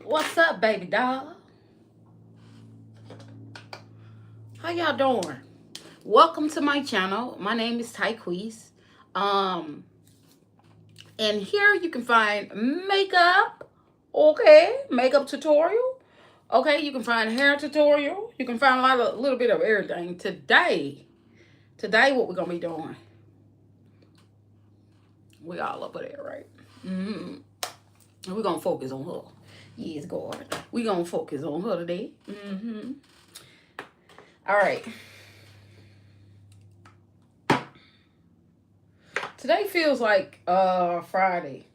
What's up, baby doll? How y'all doing? Welcome to my channel. My name is Tyquise. Um, and here you can find makeup. Okay, makeup tutorial. Okay, you can find hair tutorial. You can find a little bit of everything. Today, what we're gonna be doing? We all up there, right? Mm-hmm. And we're gonna focus on her. Yes, God. We're gonna focus on her today. Mm-hmm. All right. Today feels like Friday.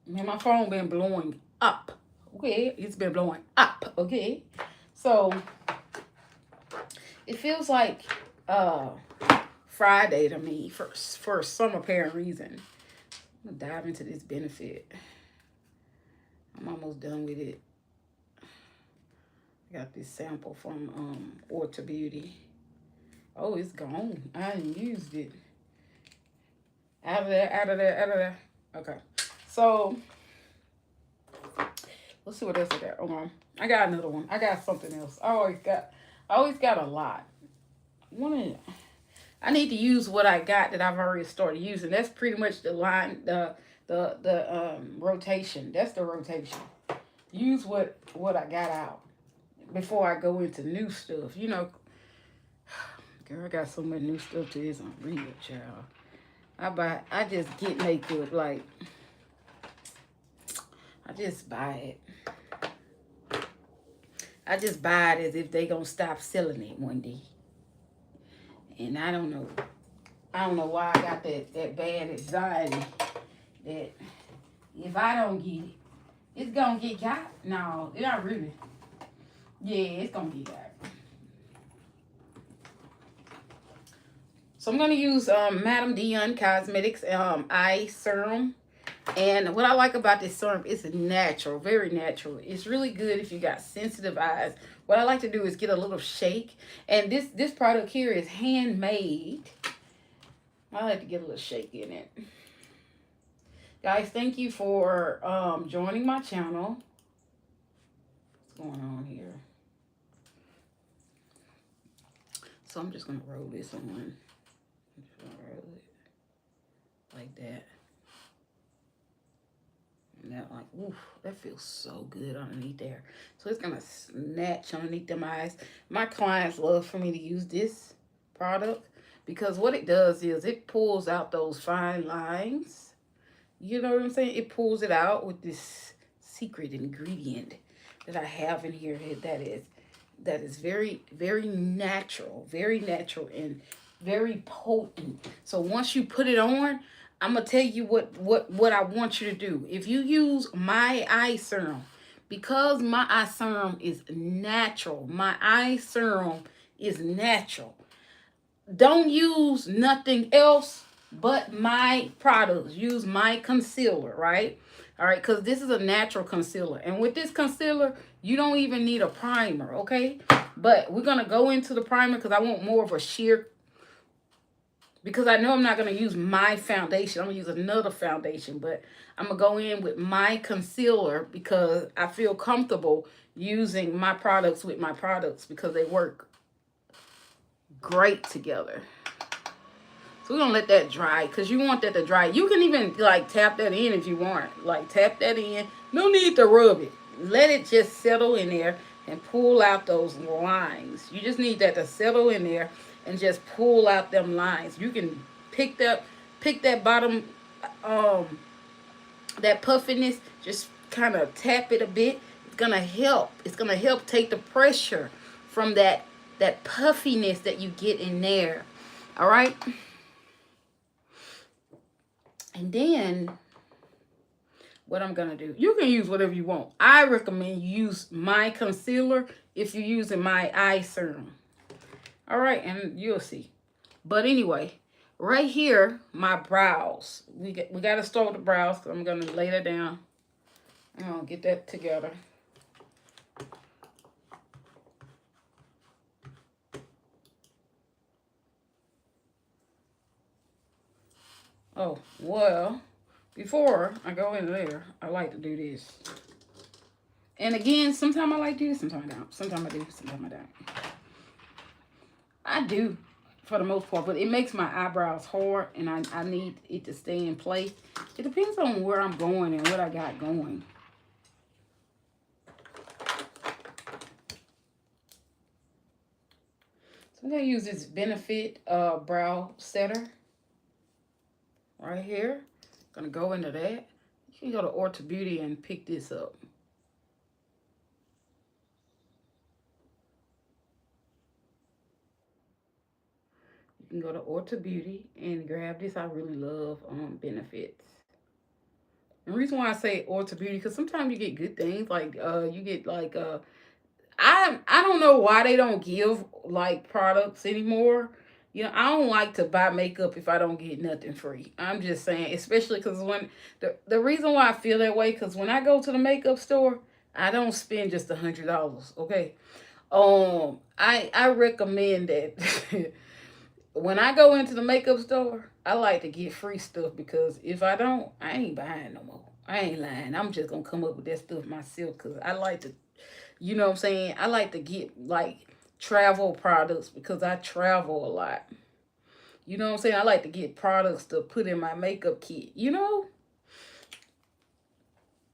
Man, my phone been blowing up. Okay, it's been blowing up. Okay, so it feels like uh Friday to me for some apparent reason. I'm gonna dive into this benefit. I'm almost done with it. I got this sample from Orta Beauty. Oh, it's gone. I ain't used it. Out of there, out of there, out of there. Okay. So let's see what else I got. Hold on. I got another one. I got something else. I always got a lot. I need to use what I got that I've already started using. That's pretty much the line, the rotation. That's the rotation. Use what I got out before I go into new stuff. Girl, I got so much new stuff to this unreal, child. I just get makeup like I just buy it. I just buy it as if they gonna stop selling it one day. And I don't know. I don't know why I got that bad anxiety that if I don't get it, it's gonna get got. No, it not really. Yeah, it's gonna get got. So I'm gonna use Madamdeon Cosmetics eye serum. And what I like about this serum, it's natural, very natural. It's really good if you got sensitive eyes. What I like to do is get a little shake. And this product here is handmade. I like to get a little shake in it. Guys, thank you for joining my channel. What's going on here? So I'm just going to roll this on. I'm just going to roll it like that. And that like, oof, that feels so good underneath there. So it's going to snatch underneath them eyes. My clients love for me to use this product because what it does is it pulls out those fine lines. You know what I'm saying? It pulls it out with this secret ingredient that I have in here that is very, very natural and very potent. So once you put it on, I'm gonna tell you what I want you to do. If you use my eye serum, because my eye serum is natural, my eye serum is natural. Don't use nothing else but my products. Use my concealer, right? All right, because this is a natural concealer. And with this concealer, you don't even need a primer, okay? But we're going to go into the primer because I want more of a sheer, because I know I'm not going to use my foundation. I'm going to use another foundation, but I'm going to go in with my concealer because I feel comfortable using my products with my products because they work great together. So we're going to let that dry because you want that to dry. You can even like tap that in if you want. Like tap that in. No need to rub it. Let it just settle in there and pull out those lines. You just need that to settle in there and just pull out them lines. You can pick that bottom, that puffiness, just kind of tap it a bit. It's going to help. It's going to help take the pressure from that puffiness that you get in there. All right? And then what I'm going to do, you can use whatever you want. I recommend you use my concealer if you're using my eye serum. All right, and you'll see. But anyway, right here, my brows. We got to start with the brows. So I'm going to lay that down. I'm going to get that together. Oh, well, Before I go in there, I like to do this. And again, sometimes I like to do this, sometimes I don't. Sometimes I do, sometimes I don't. I do for the most part, but it makes my eyebrows hard and I need it to stay in place. It depends on where I'm going and what I got going. So I'm going to use this Benefit brow setter right here. Gonna go into that. You can go to Ulta Beauty and pick this up. You can go to Ulta Beauty and grab this. I really love Benefits. The reason why I say Ulta Beauty, because sometimes you get good things like you get like I don't know why they don't give like products anymore. You know, I don't like to buy makeup if I don't get nothing free. I'm just saying, especially because when the reason why I feel that way, because when I go to the makeup store, I don't spend just $100. Okay, I recommend that when I go into the makeup store, I like to get free stuff because if I don't, I ain't buying no more. I ain't lying. I'm just gonna come up with that stuff myself because I like to, you know what I'm saying? I like to get like travel products because I travel a lot. You know what I'm saying? I like to get products to put in my makeup kit. You know,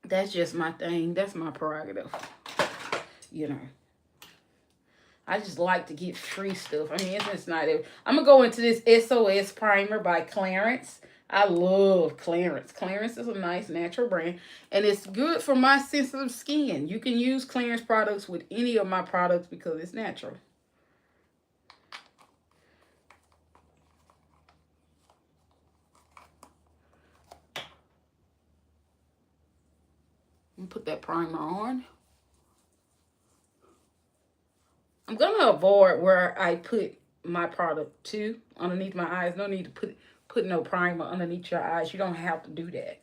that's just my thing. That's my prerogative. You know, I just like to get free stuff. I mean, it's just not. I'm gonna go into this SOS primer by Clarence. I love Clarence. Clarence is a nice natural brand, and it's good for my sensitive skin. You can use Clarence products with any of my products because it's natural. I'm gonna put that primer on. I'm gonna avoid where I put my product too underneath my eyes. No need to put no primer underneath your eyes. You don't have to do that.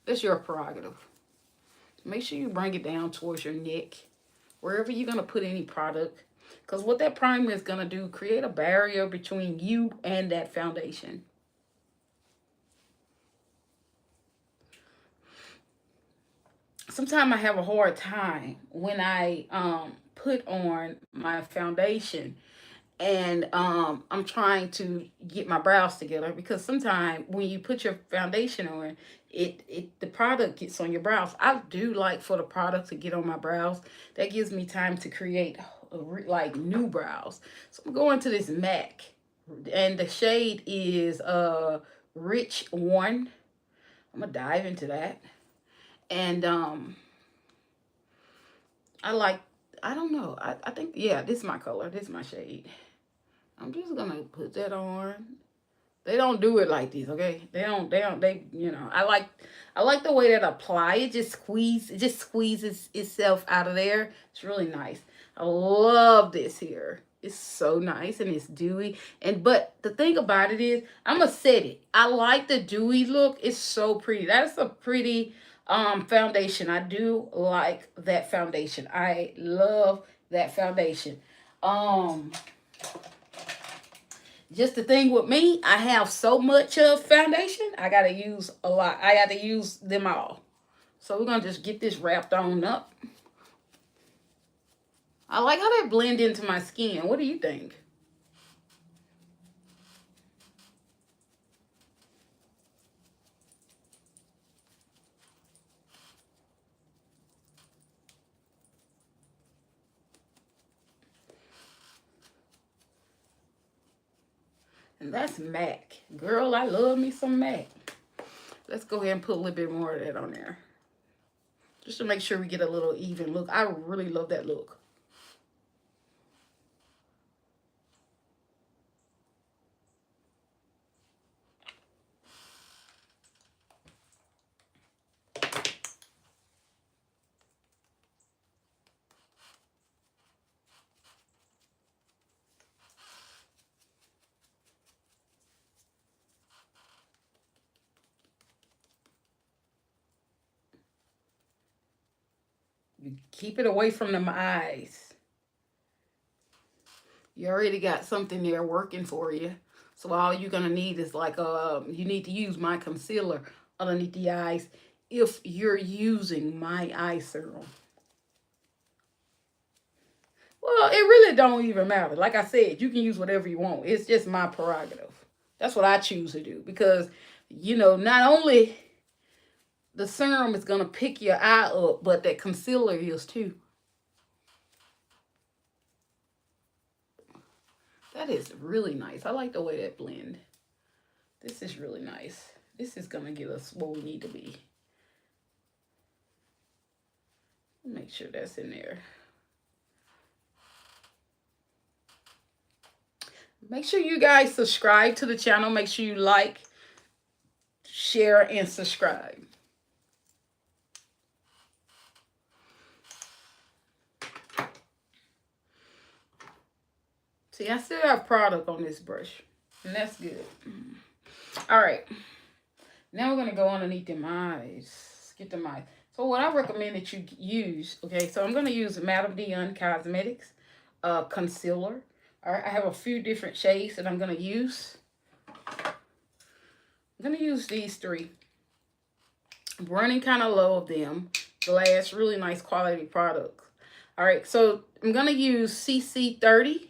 That's your prerogative. Make sure you bring it down towards your neck, wherever you're gonna put any product. Because what that primer is gonna do, create a barrier between you and that foundation. Sometimes I have a hard time when I put on my foundation and I'm trying to get my brows together because sometimes when you put your foundation on, it the product gets on your brows. I do like for the product to get on my brows. That gives me time to create like new brows. So I'm going to this MAC, and the shade is Rich One. I'm gonna dive into that, and I like. I don't know. I think yeah, this is my color. This is my shade. I'm just gonna put that on. They don't do it like this, okay? I like the way that I apply it. It just squeezes itself out of there. It's really nice. I love this here. It's so nice and it's dewy. And but the thing about it is I'm gonna set it. I like the dewy look. It's so pretty. That's a pretty foundation. I do like that foundation. I love that foundation. Um just the thing with me, I have so much of foundation, I gotta use a lot. I gotta use them all. So we're gonna just get this wrapped on up. I like how they blend into my skin. What do you think? And that's MAC. Girl, I love me some MAC. Let's go ahead and put a little bit more of that on there. Just to make sure we get a little even look. I really love that look. You keep it away from them eyes. You already got something there working for you. So all you're gonna need is like you need to use my concealer underneath the eyes if you're using my eye serum. Well, it really don't even matter. Like I said, you can use whatever you want. It's just my prerogative. That's what I choose to do because, not only the serum is gonna pick your eye up, but that concealer is too. That is really nice. I like the way that blend. This is really nice. This is gonna get us where we need to be. Make sure that's in there. Make sure you guys subscribe to the channel. Make sure you like, share, and subscribe. See, I still have product on this brush, and that's good. All right. Now we're going to go underneath them eyes. Get them eyes. So what I recommend that you use, okay, so I'm going to use Madamdeon Cosmetics concealer. All right, I have a few different shades that I'm going to use. I'm going to use these three. I'm running kind of low of them. Glass, really nice quality products. All right, so I'm going to use CC30.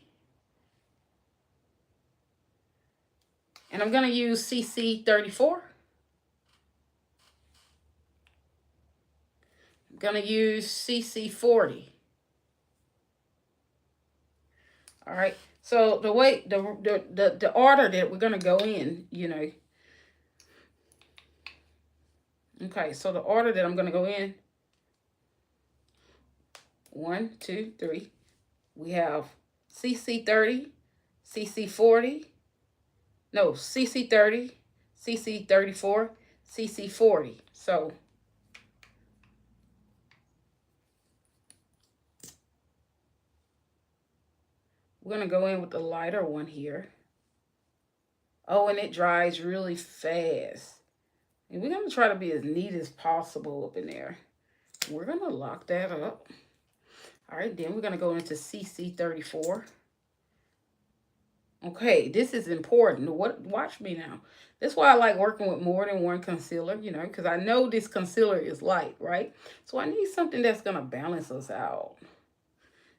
And I'm going to use CC34. I'm going to use CC40. All right. So the way the order that we're going to go in, Okay, so the order that I'm going to go in, 1, 2, 3. We have CC30, CC40, no, CC30, CC34, CC40. So we're going to go in with the lighter one here. Oh, and it dries really fast. And we're going to try to be as neat as possible up in there. We're going to lock that up. All right, then we're going to go into CC34. Okay, this is important. Watch me now. That's why I like working with more than one concealer, because I know this concealer is light, right? So I need something that's going to balance us out.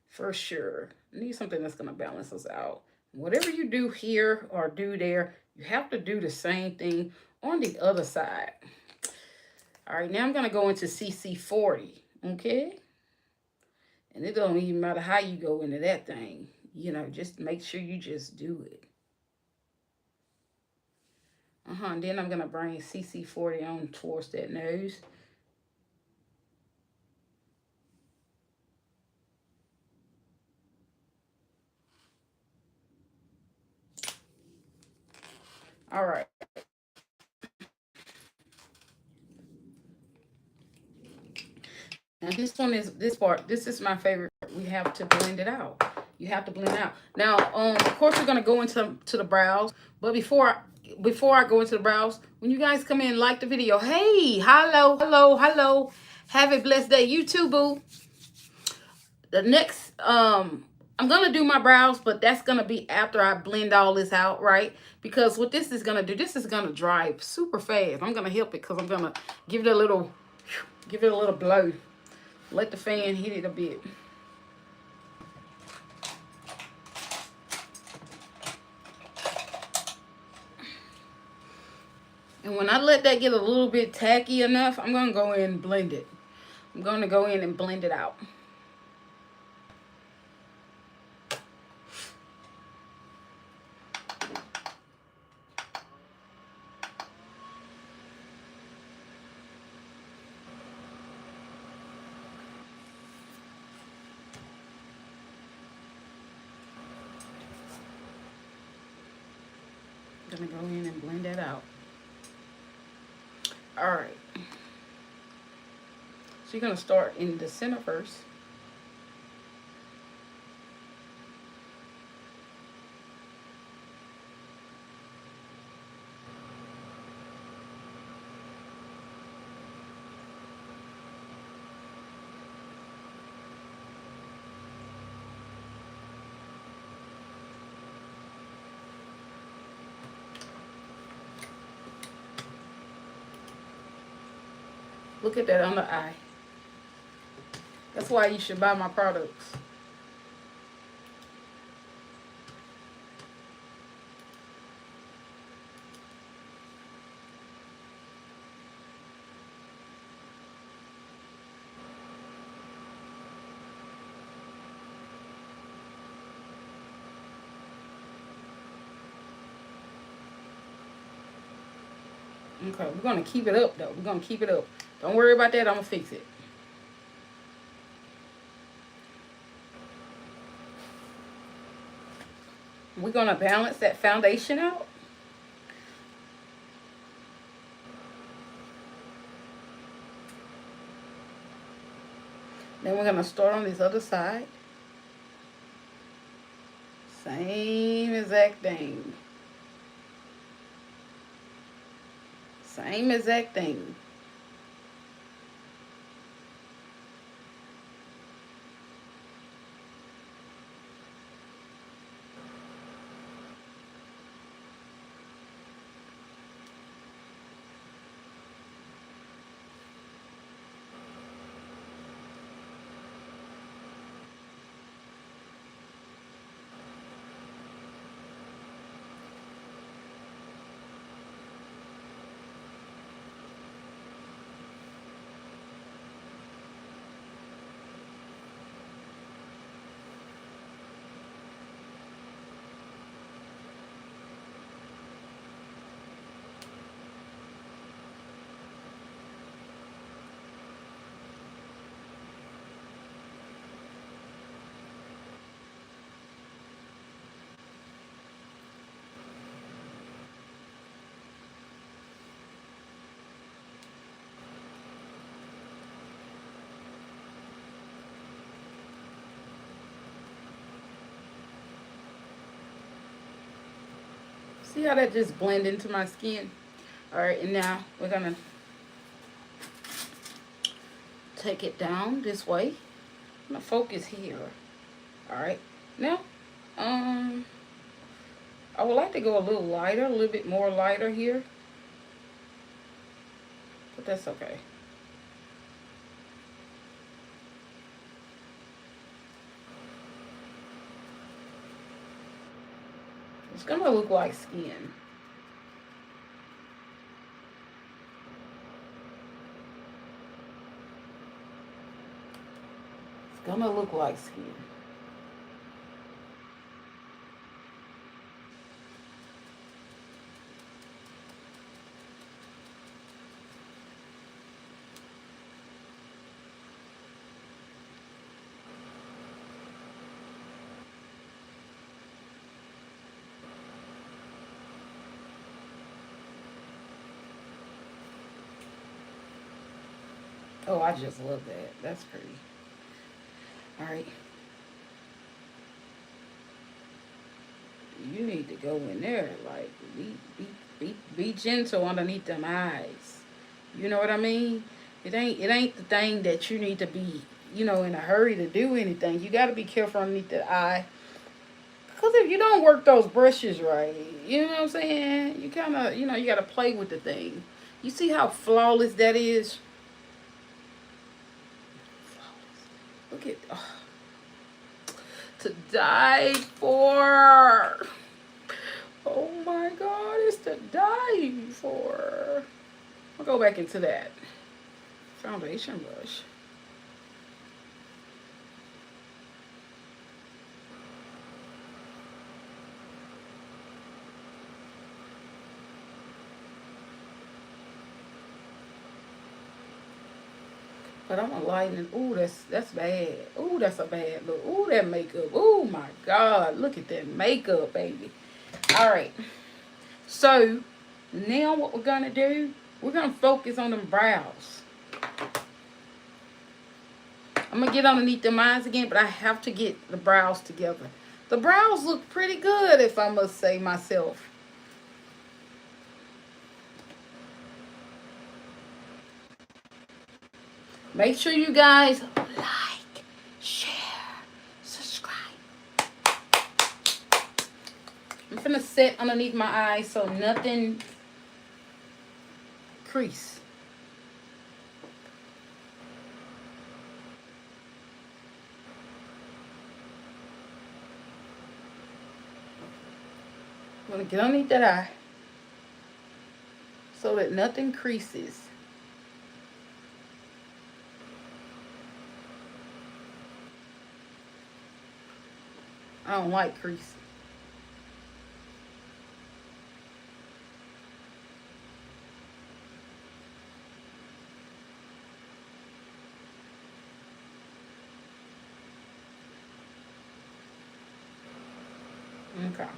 For sure. I need something that's going to balance us out. Whatever you do here or do there, you have to do the same thing on the other side. All right, now I'm going to go into CC40, okay? And it don't even matter how you go into that thing. Just make sure you just do it. And then I'm going to bring CC40 on towards that nose. All right. Now this is my favorite. We have to blend it out. You have to blend it out. Now, of course, we're gonna go into the brows. But before I go into the brows, when you guys come in, like the video. Hey, hello. Have a blessed day. You too, boo. The next, I'm gonna do my brows, but that's gonna be after I blend all this out, right? Because what this is gonna do, this is gonna dry super fast. I'm gonna help it because I'm gonna give it a little blow. Let the fan hit it a bit. And when I let that get a little bit tacky enough, I'm going to go in and blend it. I'm going to go in and blend it out. I'm going to go in and blend that out. All right. So you're going to start in the center first. Look at that under eye. That's why you should buy my products. Okay, we're gonna keep it up though. We're gonna keep it up. Don't worry about that. I'm gonna fix it. We're gonna balance that foundation out. Then we're gonna start on this other side. Same exact thing. Same exact thing. See how that just blend into my skin? All right, and now we're gonna take it down this way. I'm gonna focus here. All right, now, um, I would like to go a little lighter, a little bit more lighter here, but that's okay. It's gonna look like skin. It's gonna look like skin. Oh, I just love that. That's pretty. All right. You need to go in there, like be gentle underneath them eyes. You know what I mean? It ain't the thing that you need to be, in a hurry to do anything. You got to be careful underneath the eye, because if you don't work those brushes right, you know what I'm saying? You kind of, you got to play with the thing. You see how flawless that is? Look at, to die for. Oh my God, it's to die for. I'll go back into that foundation brush. But I'm gonna lighten it. Ooh, that's bad. Ooh, that's a bad look. Ooh, that makeup. Ooh my God, look at that makeup, baby. All right. So now what we're gonna do? We're gonna focus on them brows. I'm gonna get underneath the eyes again, but I have to get the brows together. The brows look pretty good, if I must say myself. Make sure you guys like, share, subscribe. I'm gonna set underneath my eyes so nothing crease. I'm gonna get underneath that eye so that nothing creases. I don't like crease. Okay.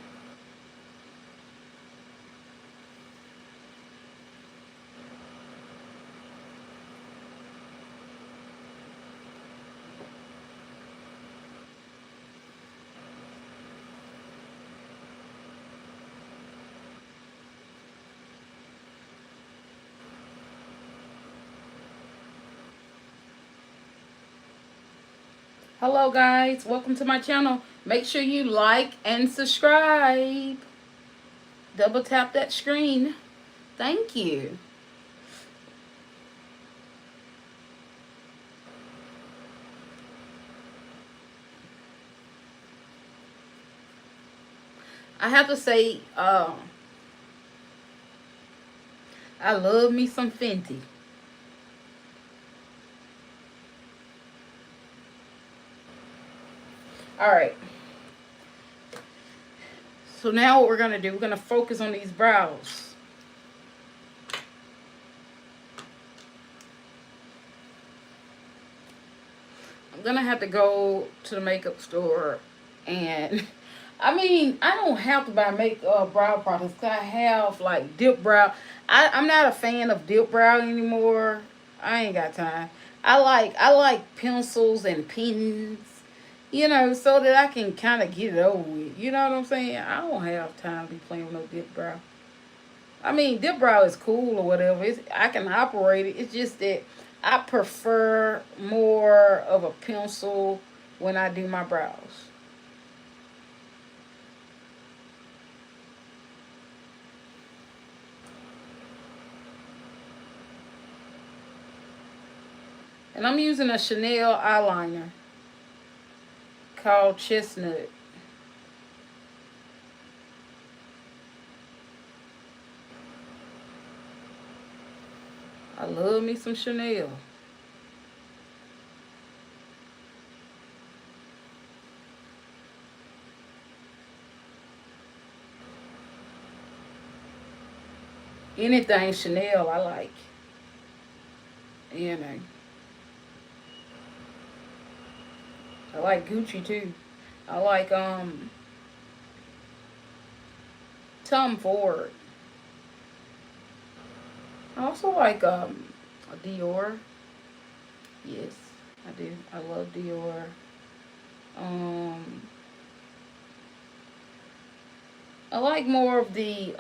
Hello guys, welcome to my channel. Make sure you like and subscribe. Double tap that screen. Thank you. I have to say, I love me some Fenty. Alright, so now what we're going to do, we're going to focus on these brows. I'm going to have to go to the makeup store and I mean, I don't have to buy makeup brow products because I have like dip brow. I'm not a fan of dip brow anymore. I ain't got time. I like pencils and pens, so that I can kind of get it over with. You know what I'm saying? I don't have time to be playing with no dip brow. I mean, dip brow is cool or whatever. I can operate it. It's just that I prefer more of a pencil when I do my brows. And I'm using a Chanel eyeliner called Chestnut. I love me some Chanel. Anything Chanel I like. You know. I like Gucci too. I like Tom Ford. I also like Dior. Yes, I do. I love Dior. Um I like more of the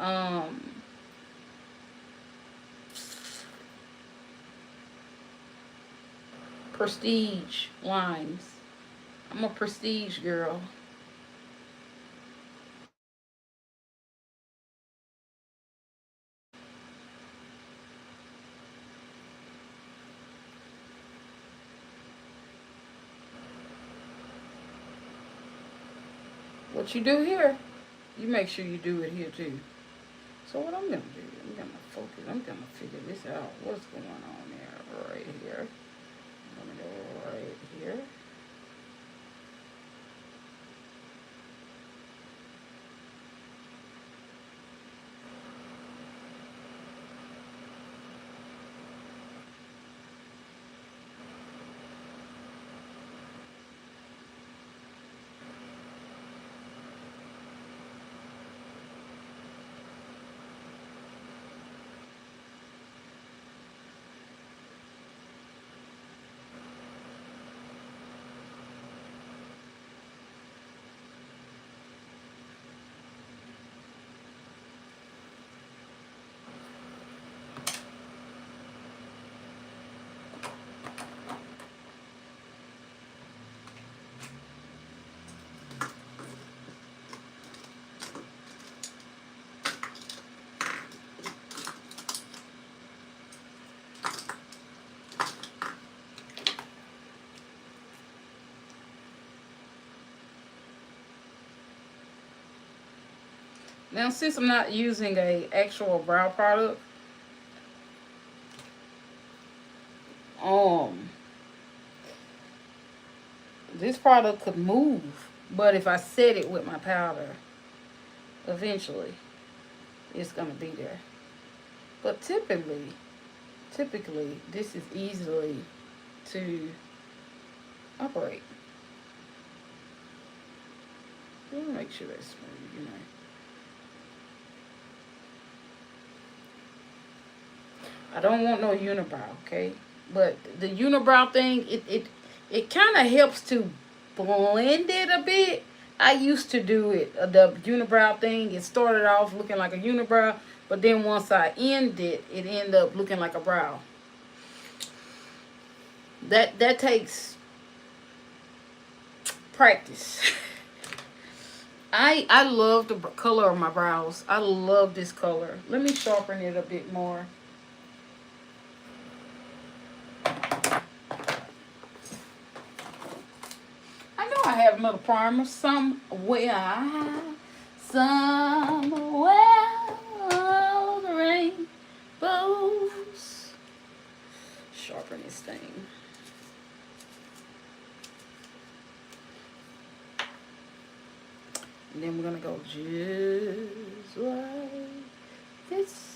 prestige lines. I'm a prestige girl. What you do here, you make sure you do it here too. So what I'm gonna do, I'm gonna focus. I'm gonna figure this out. What's going on there? Right here. I'm gonna go right here. Now, since I'm not using a actual brow product, um, this product could move. But if I set it with my powder, eventually it's gonna be there. But typically, this is easily to operate. Let me make sure that's smooth. I don't want no unibrow, okay? But the unibrow thing, it kind of helps to blend it a bit. I used to do it, the unibrow thing. It started off looking like a unibrow, but then once I end it, it ended up looking like a brow. That takes practice. I love the color of my brows. I love this color. Let me sharpen it a bit more. I know I have another primer somewhere. Somewhere. Oh, the rainbows. Sharpen this thing. And then we're going to go just like this.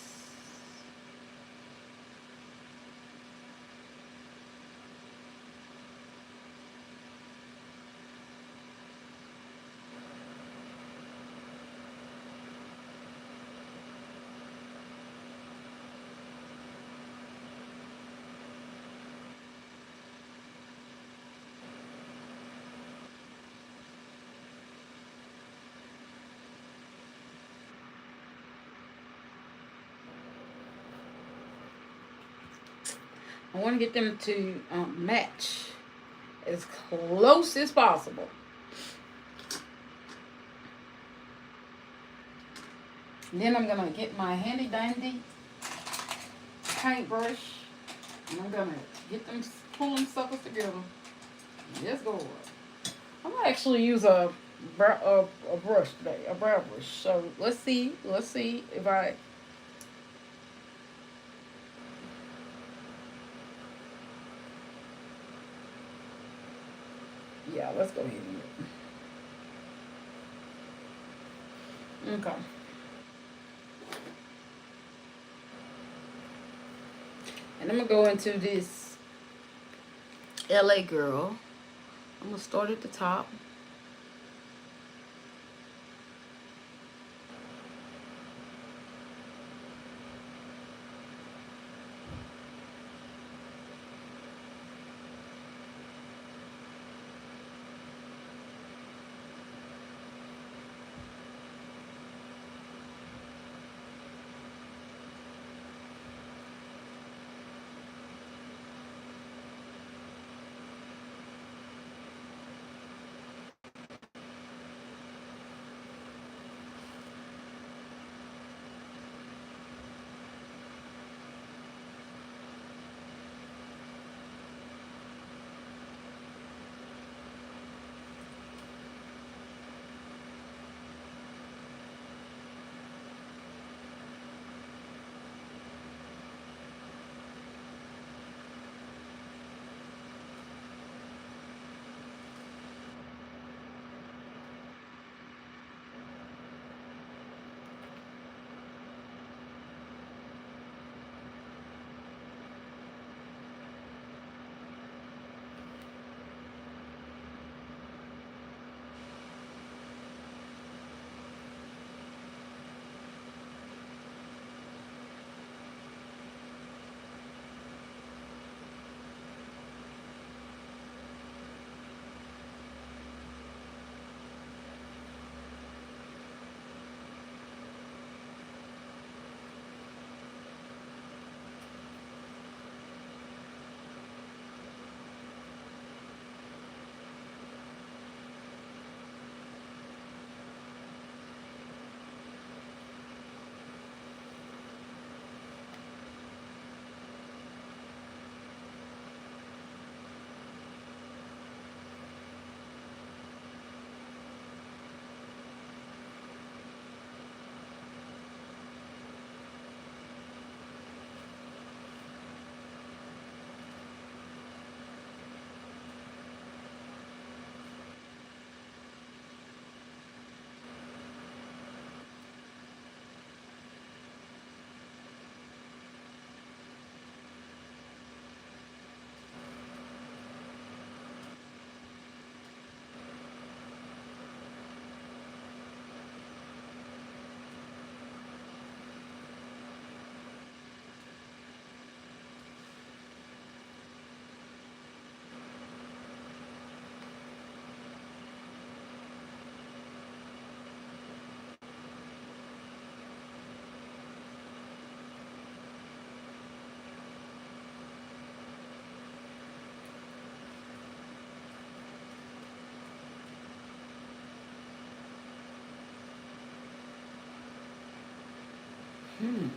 I want to get them to match as close as possible. And then I'm going to get my handy dandy paintbrush and I'm going to get them, pull them suckers together. Let's go. I'm going to actually use a brush today, a brow brush. So let's see if I. Yeah, let's go ahead and do it. Okay. And I'm going to go into this LA Girl. I'm going to start at the top. Hmm.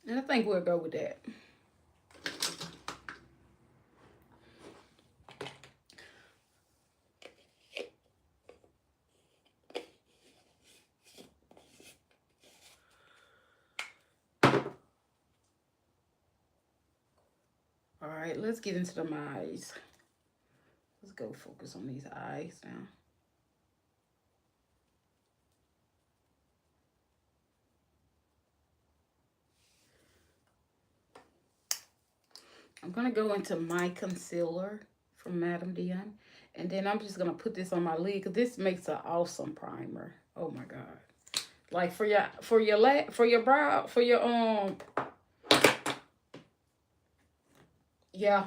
And I think we'll go with that. All right, let's get into the eyes. Let's go focus on these eyes now. I'm going to go into my concealer from Madamdeon. And then I'm just going to put this on my lid because this makes an awesome primer. Oh my God. Like for your brow, for your yeah.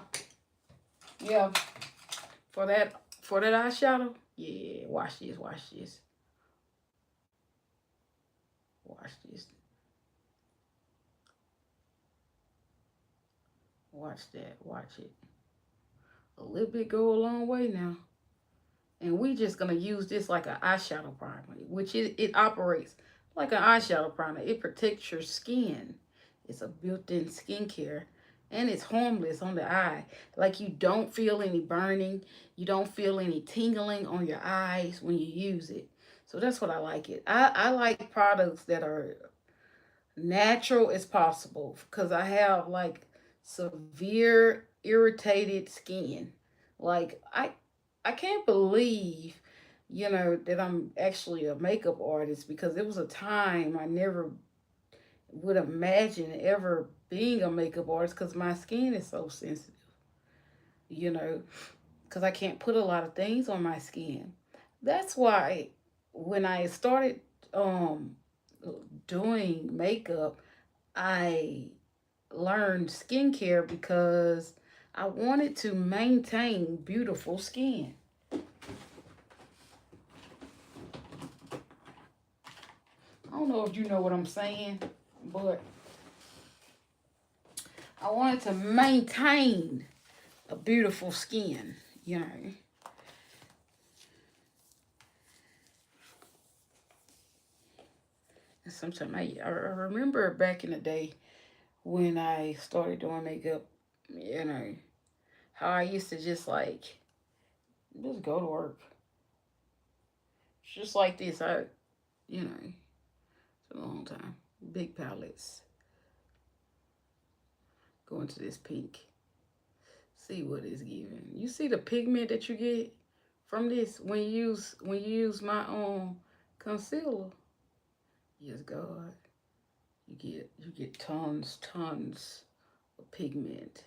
Yeah. For that eyeshadow. Yeah, watch this, watch this. Watch this. Watch that. Watch it. A little bit go a long way now. And we just gonna use this like an eyeshadow primer, which it operates like an eyeshadow primer. It protects your skin. It's a built-in skincare, and it's harmless on the eye. Like you don't feel any burning, you don't feel any tingling on your eyes when you use it. So that's what I like it. I like products that are natural as possible because I have like severe irritated skin. Like I can't believe, that I'm actually a makeup artist because it was a time I never would imagine ever being a makeup artist because my skin is so sensitive, you know, because I can't put a lot of things on my skin. That's why when I started um doing makeup, I learned skincare because I wanted to maintain beautiful skin. I don't know if you know what I'm saying, but I wanted to maintain a beautiful skin, you know. And sometimes I remember back in the day when I started doing makeup, you know, how I used to just go to work. Just like this. It's a long time. Big palettes. Go into this pink. See what it's giving. You see the pigment that you get from this when you use my concealer. Yes, God. You get tons of pigment.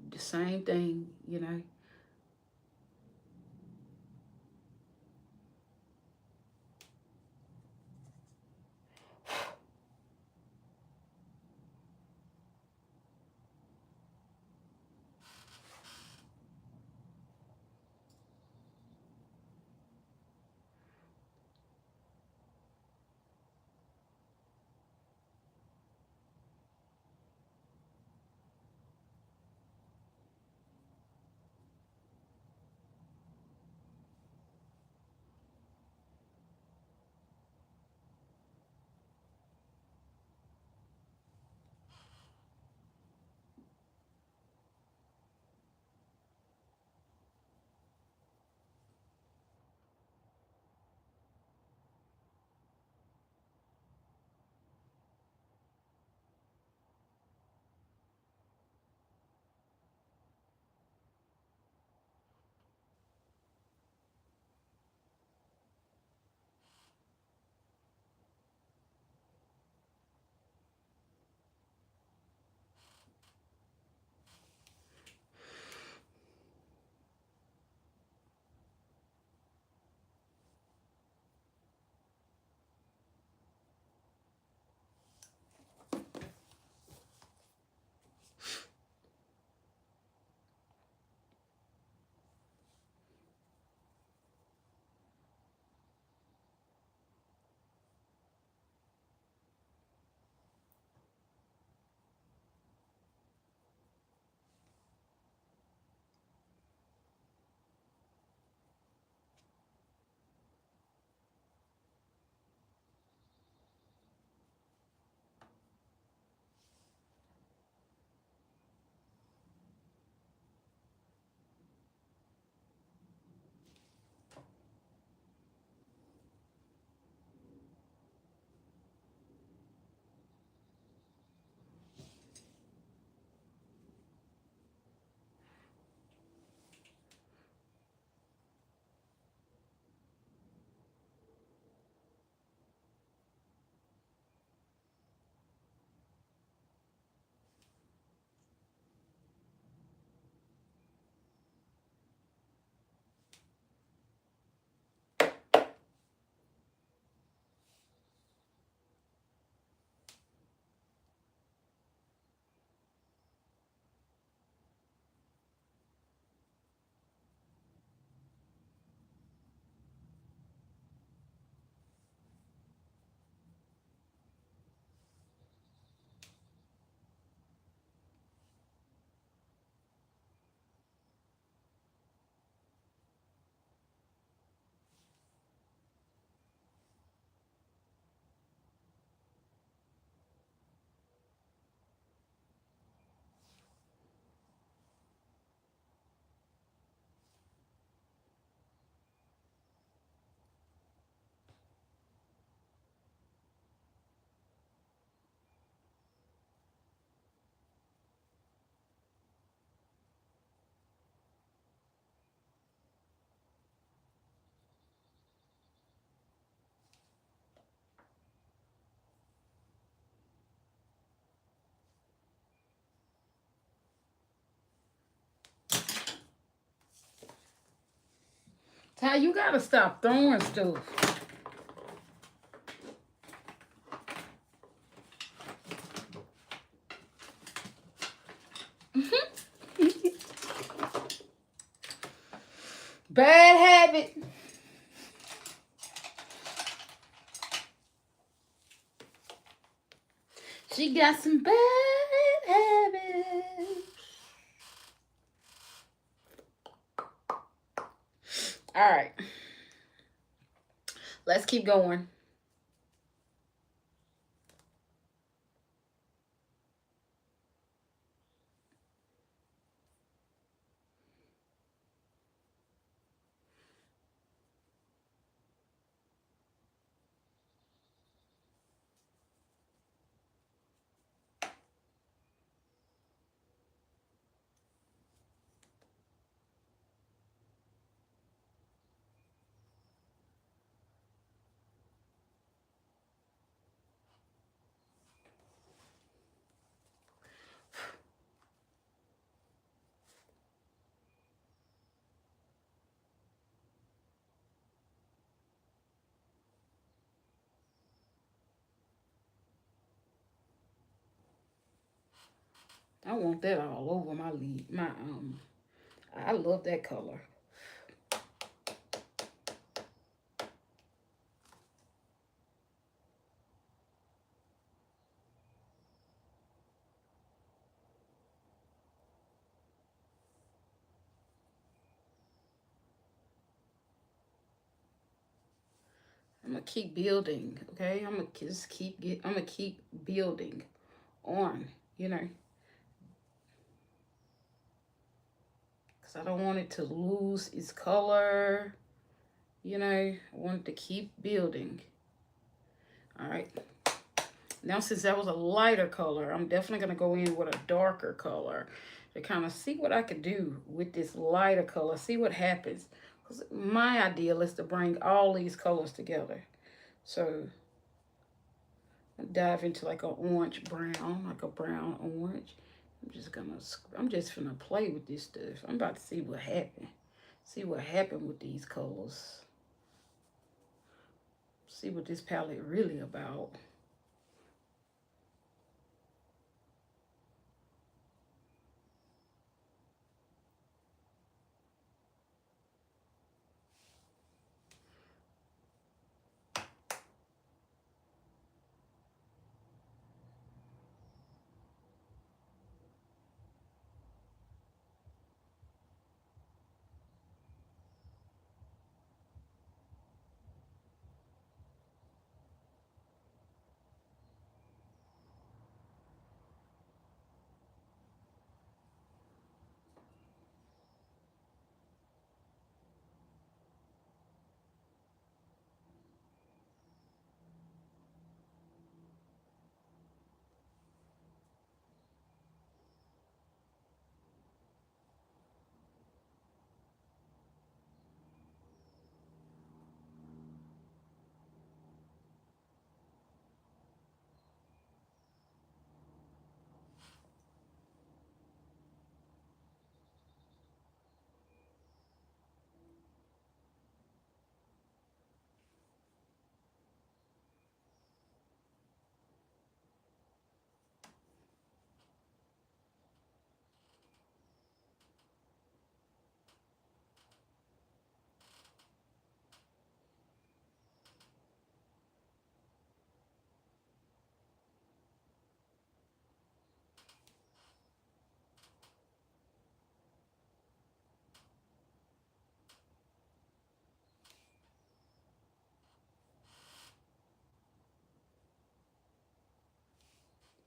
The same thing. Ty, you gotta stop throwing stuff. Bad habit. She got some bad habits. All right. Let's keep going. I want that all over my lid. I love that color. I'm gonna keep building, okay? I'm gonna keep building on, you know, because I don't want it to lose its color. You know, I want it to keep building. All right. Now, since that was a lighter color, I'm definitely going to go in with a darker color to kind of see what I could do with this lighter color, see what happens. Because my ideal is to bring all these colors together. So, dive into like an orange brown, like a brown orange. I'm just gonna play with this stuff. I'm about to see what happened. See what happened with these colors. See what this palette really about.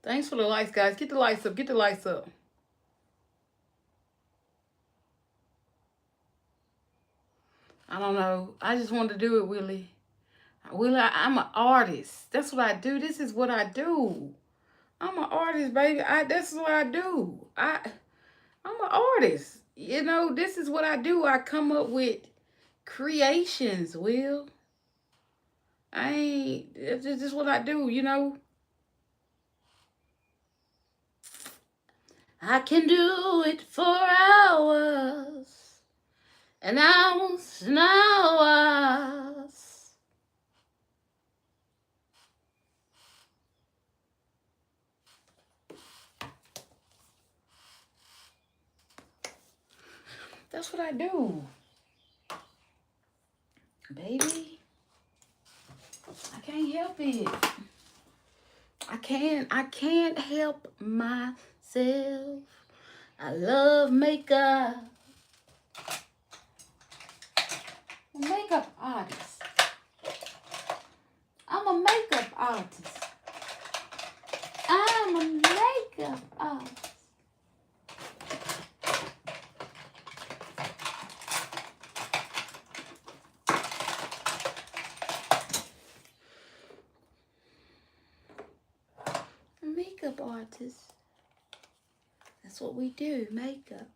Thanks for the lights, guys. Get the lights up. Get the lights up. I don't know. I just wanted to do it, Willie. I'm an artist. That's what I do. This is what I do. I'm an artist, baby. This is what I do. I'm an artist. You know, this is what I do. I come up with creations, Will. I ain't it's just what I do, you know. I can do it for hours and hours and hours. what I do. Baby, I can't help it. I can't help myself. I love makeup. Makeup artist. I'm a makeup artist. I'm a makeup artist. A makeup artist. That's what we do, makeup.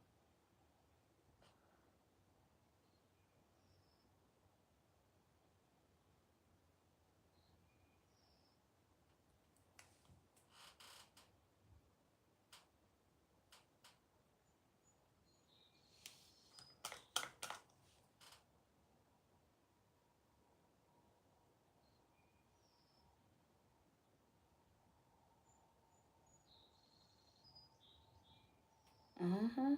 Uh-huh.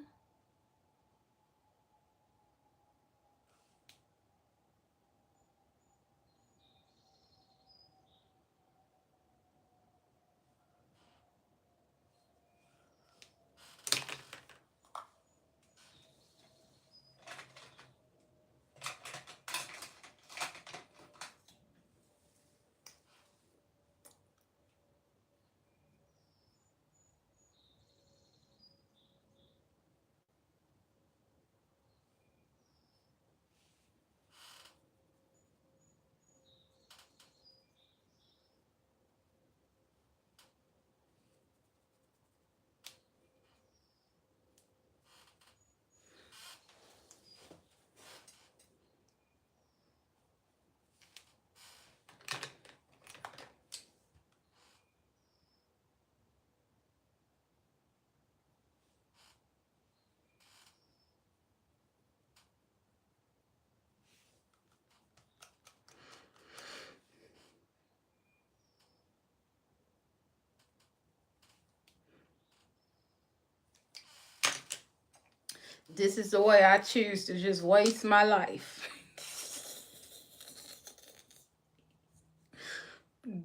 This is the way I choose to just waste my life.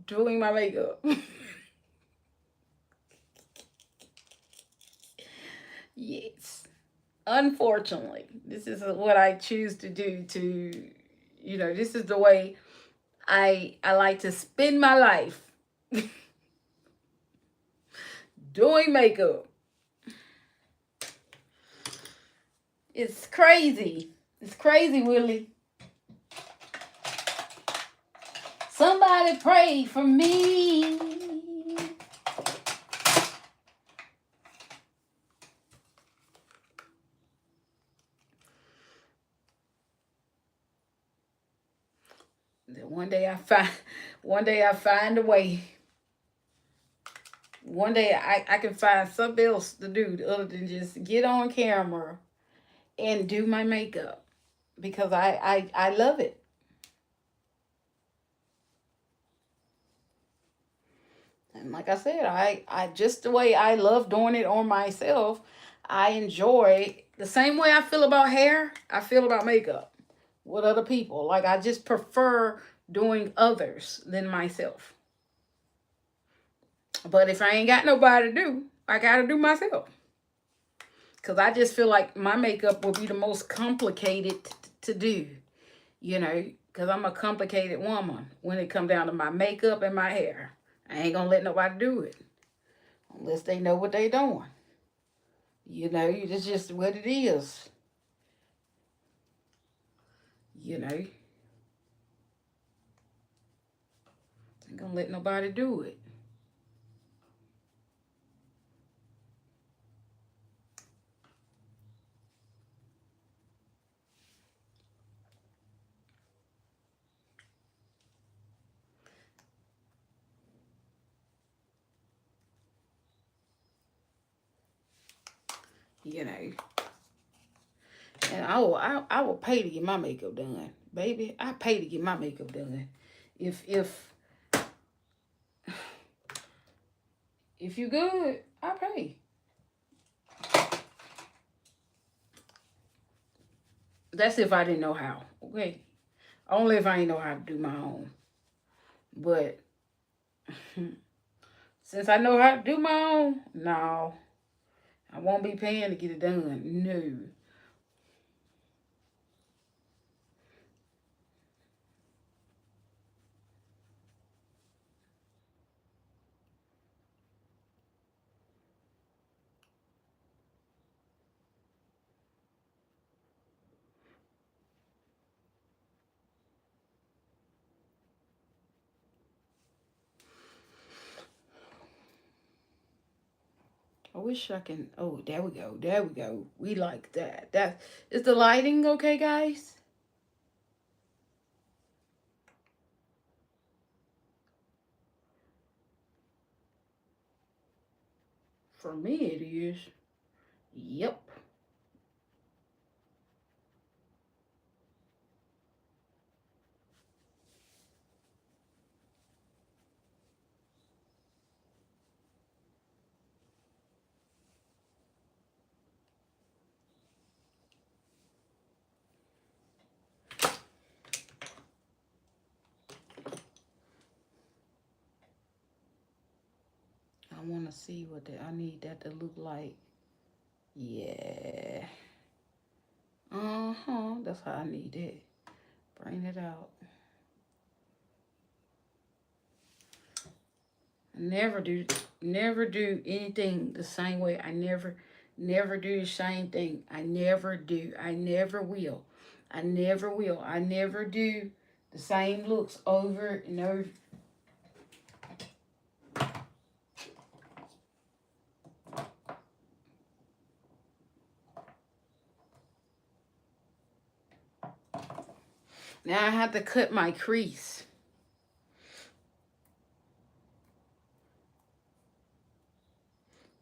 Doing my makeup. Yes. Unfortunately, this is what I choose to do this is the way I like to spend my life doing makeup. It's crazy. It's crazy, Willie. Somebody pray for me. Then one day I find a way. One day I can find something else to do other than just get on camera and do my makeup because I love it. And like I said, I just the way I love doing it on myself, I enjoy the same way I feel about hair, I feel about makeup with other people. Like I just prefer doing others than myself. But if I ain't got nobody to do, I gotta do myself. Cause I just feel like my makeup will be the most complicated to do, cause I'm a complicated woman when it come down to my makeup and my hair. I ain't gonna let nobody do it unless they know what they doing. It's just what it is. Ain't gonna let nobody do it. You know. And I will pay to get my makeup done, baby. I pay to get my makeup done. If you good, I pay. That's if I didn't know how. Okay. Only if I didn't know how to do my own. But since I know how to do my own, no. I won't be paying to get it done. No. I wish I can. Oh, there we go. There we go. We like that. That is the lighting okay, guys? For me, it is. Yep. I want to see what I need that to look like. Yeah. Uh-huh. That's how I need it. Bring it out. Never do anything the same way. Never do the same thing. I never do. I never will. I never will. I never do the same looks over and over. Now I have to cut my crease.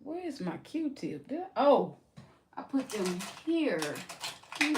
Where's my Q-tip? Oh, I put them here. Yeah.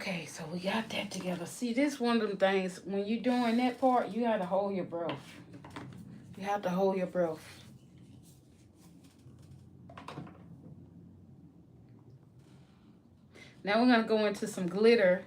Okay, so we got that together. See, this one of them things, when you're doing that part, you have to hold your breath. You have to hold your breath. Now we're going to go into some glitter.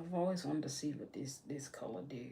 I've always wanted to see what this color do.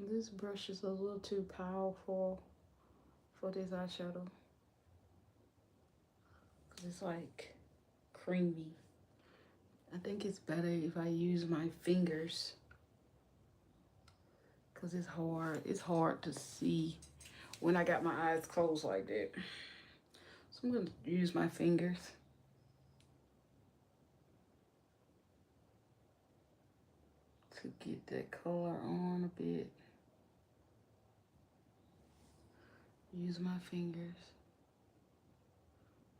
This brush is a little too powerful for this eyeshadow because it's like creamy. I think it's better if I use my fingers because it's hard. It's hard to see when I got my eyes closed like that. So I'm going to use my fingers to get that color on a bit. Use my fingers.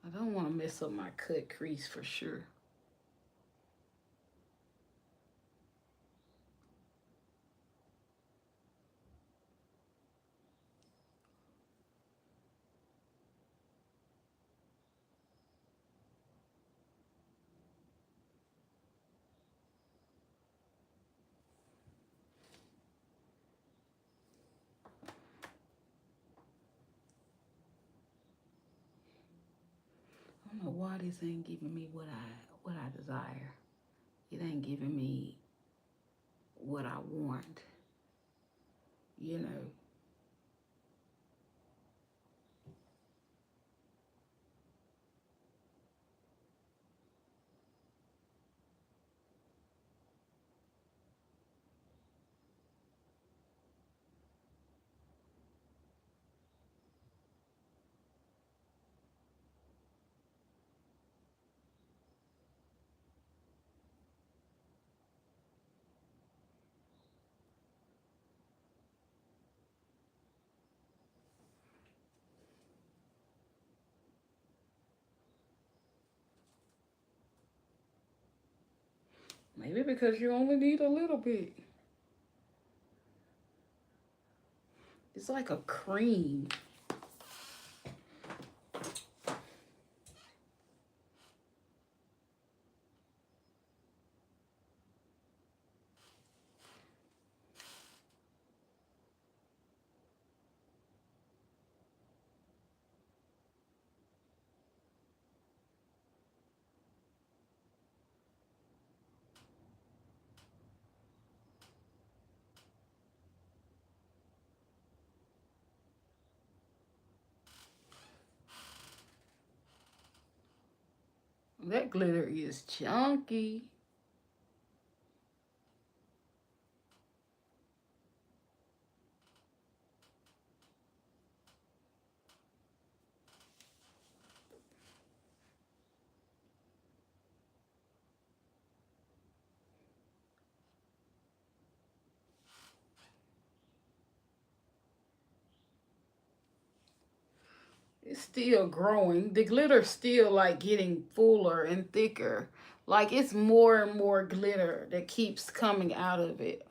I don't want to mess up my cut crease for sure. I don't know why this ain't giving me what I desire. It ain't giving me what I want. You know. Maybe because you only need a little bit. It's like a cream. That glitter is chunky. It's still growing. The glitter's still like getting fuller and thicker. Like it's more and more glitter that keeps coming out of it.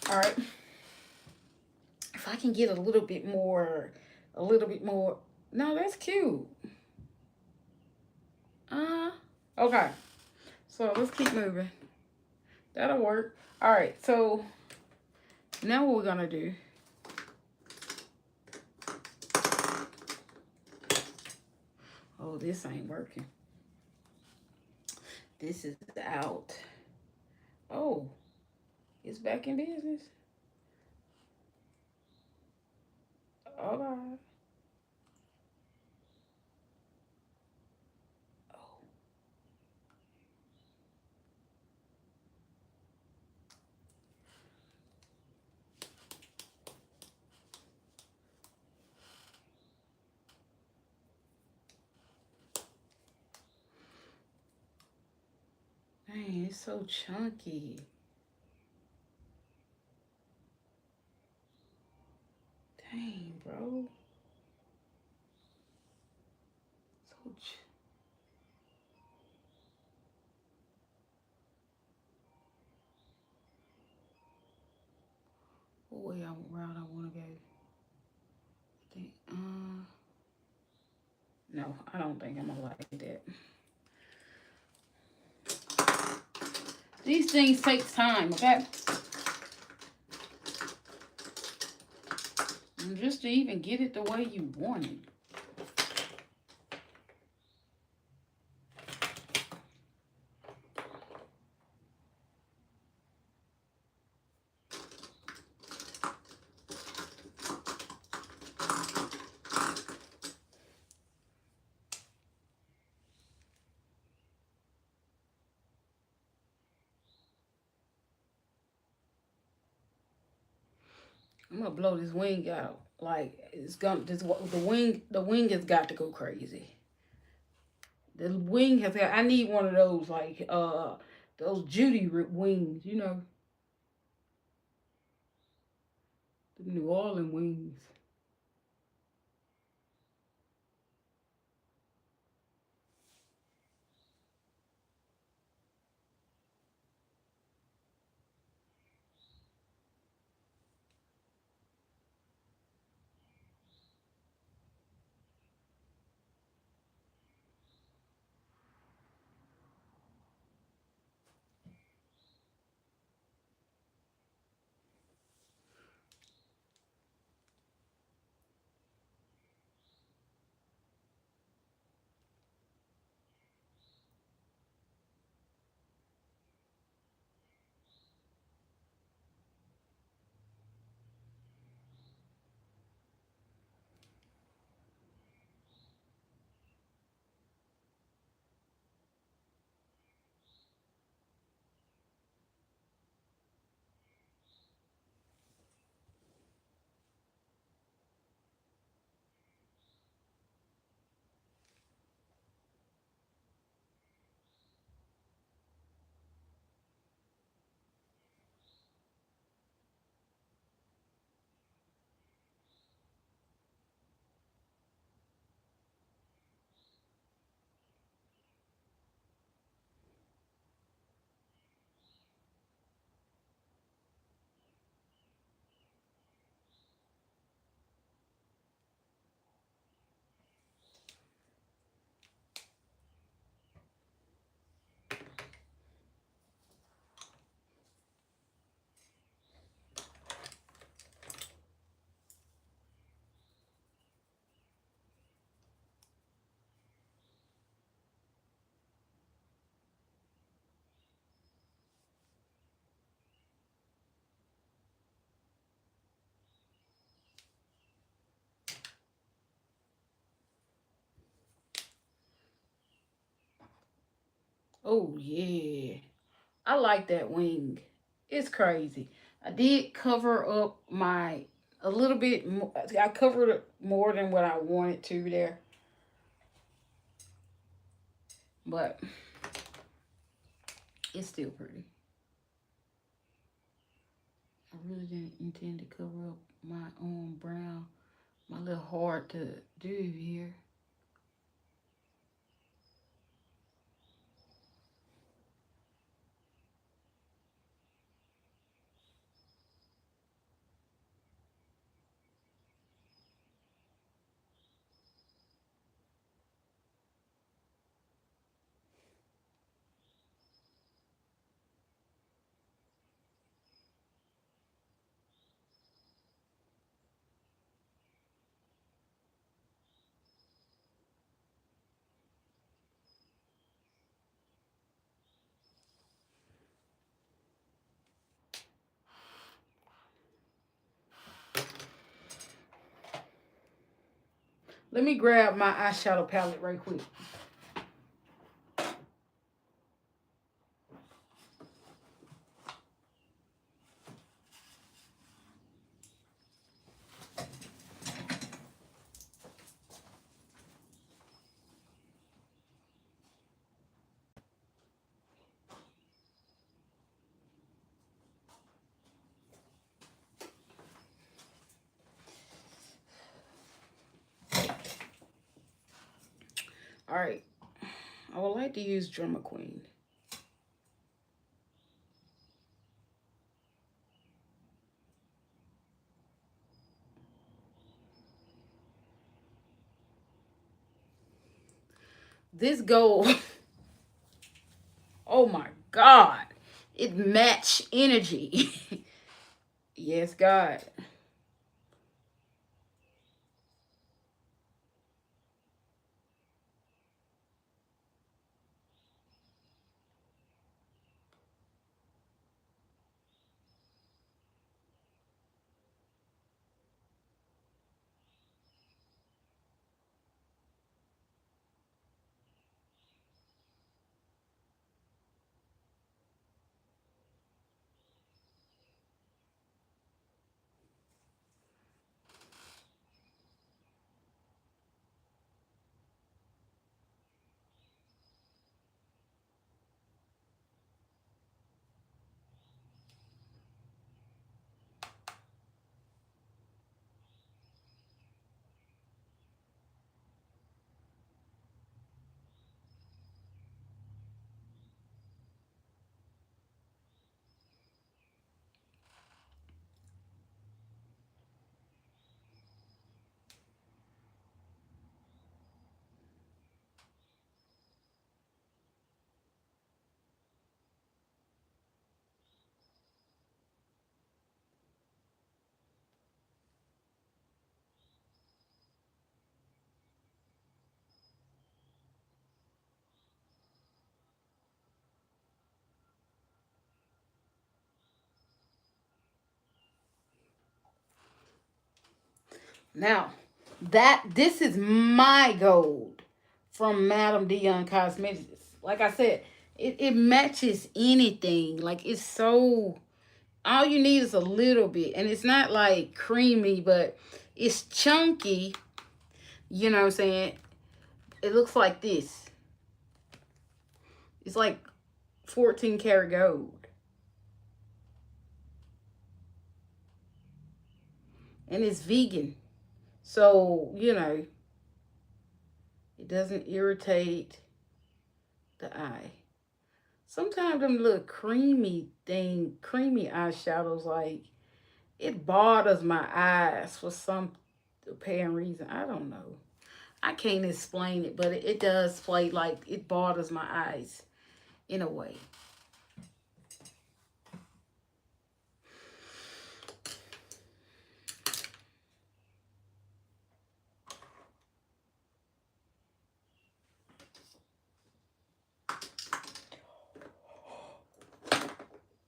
All right. If I can get a little bit more, a little bit more. No, that's cute. Uh, okay. So let's keep moving. That'll work. All right. So now what we're gonna do? Oh, this ain't working. This is out. Oh, it's back in business. Okay. Oh, man, it's so chunky. Dang, bro. So what way route I want to go? Think, no, I don't think I'm gonna like that. These things take time, okay? And just to even get it the way you want it. I'm gonna blow this wing out. Like it's gonna the wing has got to go crazy. The wing has got. I need one of those like those Judy wings, you know, the New Orleans wings. Oh, yeah. I like that wing. It's crazy. I did cover up my a little bit. I covered it more than what I wanted to there, but it's still pretty. I really didn't intend to cover up my own brown. My little hard to do here. Let me grab my eyeshadow palette right quick. All right. I would like to use Drummer Queen. This gold, oh my God, it match energy. Yes, God. Now, this is my gold from Madamdeon Cosmetics. Like I said, it matches anything. Like it's so all you need is a little bit. And it's not like creamy, but it's chunky. You know what I'm saying? It looks like this. It's like 14 karat gold. And it's vegan. So, it doesn't irritate the eye. Sometimes them little creamy eyeshadows, like it bothers my eyes for some apparent reason. I don't know. I can't explain it, but it does play like it bothers my eyes in a way.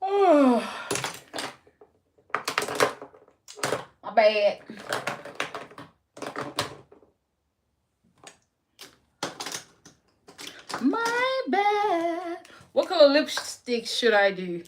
Oh, my bad. My bad. color lipstick should I do?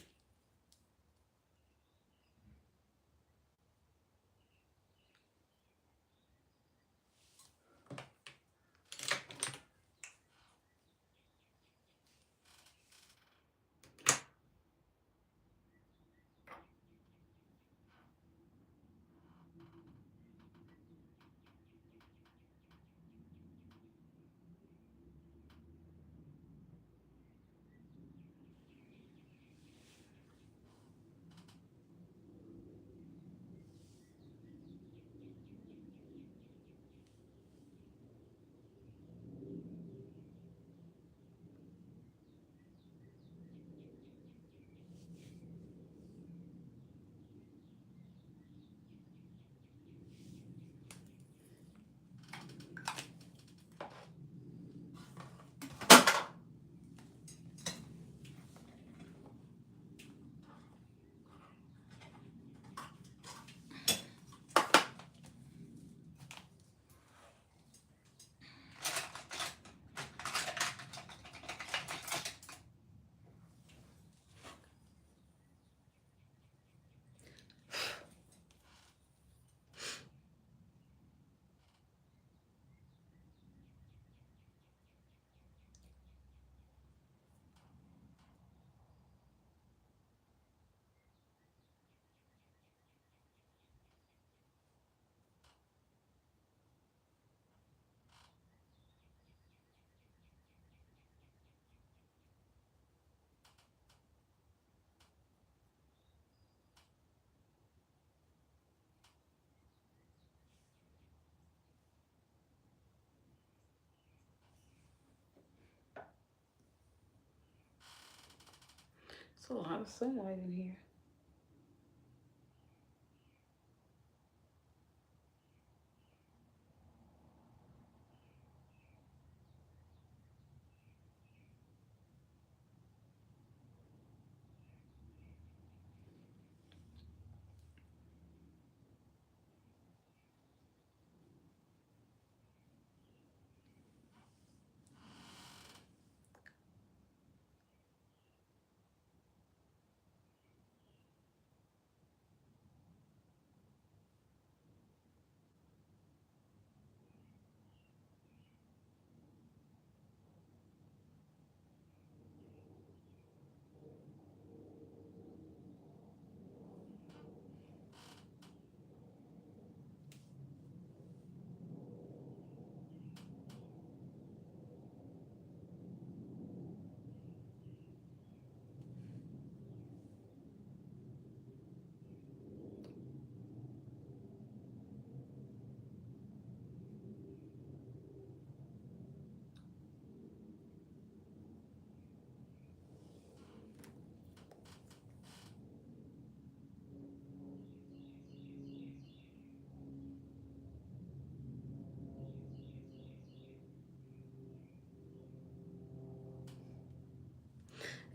It's a lot of sunlight in here.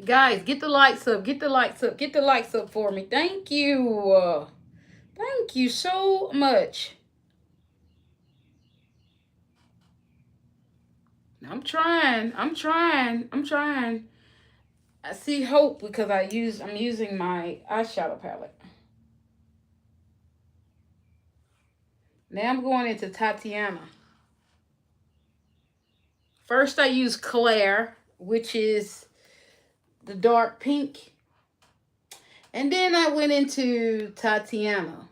Guys, get the lights up. Get the lights up. Get the lights up for me. Thank you. Thank you so much. I'm trying. I'm trying. I'm trying. I see hope because I'm using my eyeshadow palette. Now I'm going into Tatiana. First I use Claire, which is the dark pink. And then I went into Tatiana.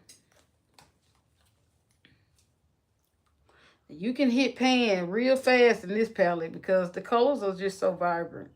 You can hit pan real fast in this palette because the colors are just so vibrant.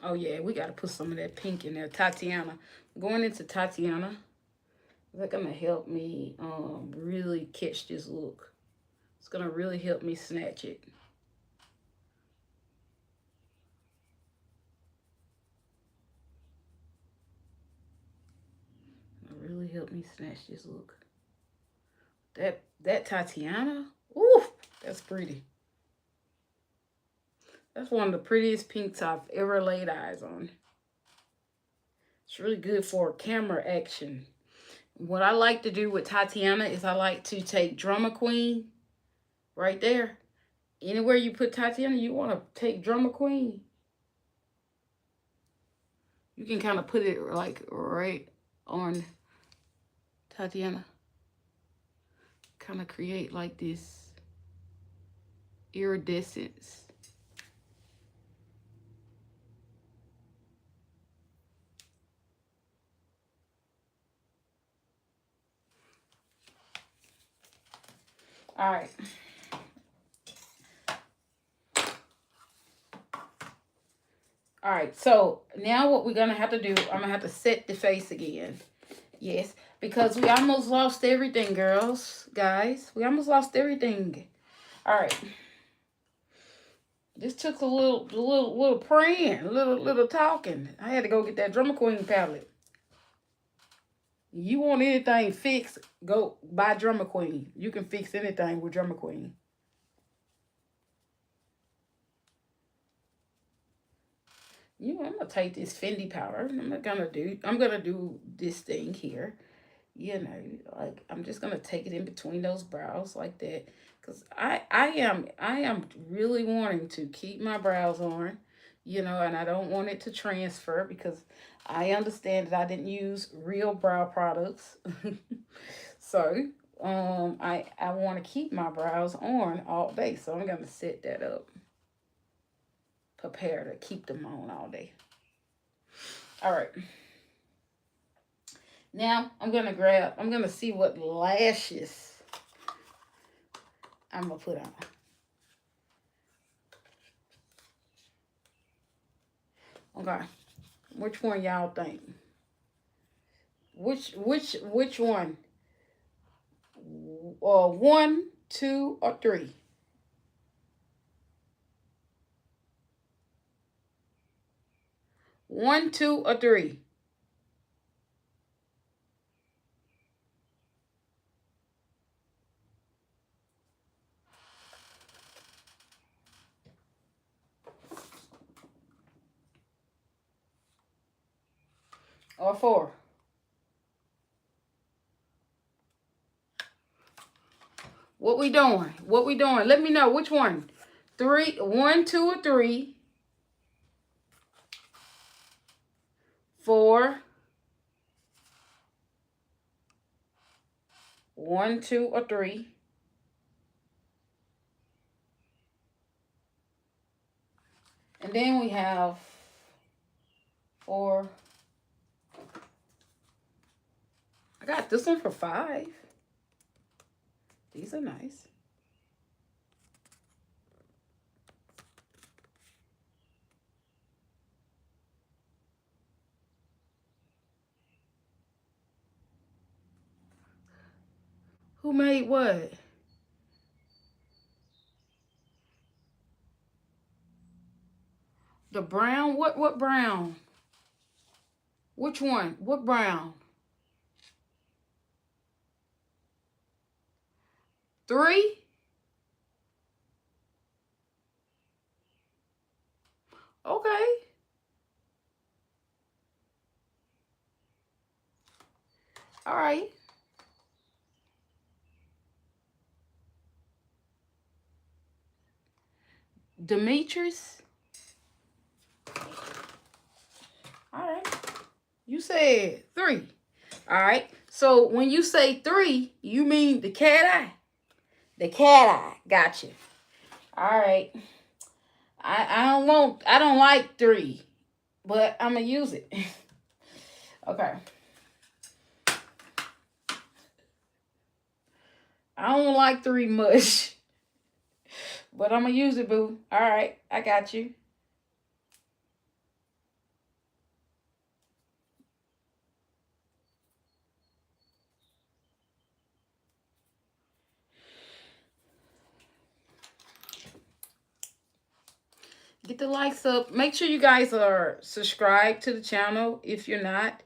Oh yeah, we gotta put some of that pink in there. Tatiana. Going into Tatiana. That's gonna help me really catch this look. It's gonna really help me snatch it. It'll really help me snatch this look. That Tatiana, ooh, that's pretty. That's one of the prettiest pinks I've ever laid eyes on. It's really good for camera action. What I like to do with Tatiana is I like to take Drama Queen right there. Anywhere you put Tatiana, you want to take Drama Queen. You can kind of put it like right on Tatiana. Kind of create like this iridescence. All right. All right, so now what we're going to have to do, I'm going to have to set the face again. Yes, because we almost lost everything, girls, guys. We almost lost everything. All right. This took a little praying, little talking. I had to go get that Drummer Queen palette. You want anything fixed, go buy Drummer Queen. You can fix anything with Drummer Queen. You know, I'm gonna take this Fendi powder. I'm gonna do this thing here. You know, like I'm just gonna take it in between those brows like that. Cause I am really wanting to keep my brows on, you know, and I don't want it to transfer because I understand that I didn't use real brow products. So I want to keep my brows on all day. So I'm gonna set that up. Prepare to keep them on all day. All right. Now I'm gonna see what lashes I'm gonna put on. Okay. Which one y'all think? Which one? One, two, or three? One, two, or three? Or four? What we doing? What we doing? Let me know which one. Three, one, two, or three? Four. One, two, or three? And then we have four. I got this one for five. These are nice. Who made what? The brown? What brown? Which one? What brown? Three? Okay. All right. Demetrius? All right. You said three. All right. So when you say three, you mean the cat eye. The cat eye. Gotcha. All right. I don't like three, but I'm gonna use it. Okay. I don't like three much, but I'm gonna use it, boo. All right. I got you. Get the likes up. Make sure you guys are subscribed to the channel if you're not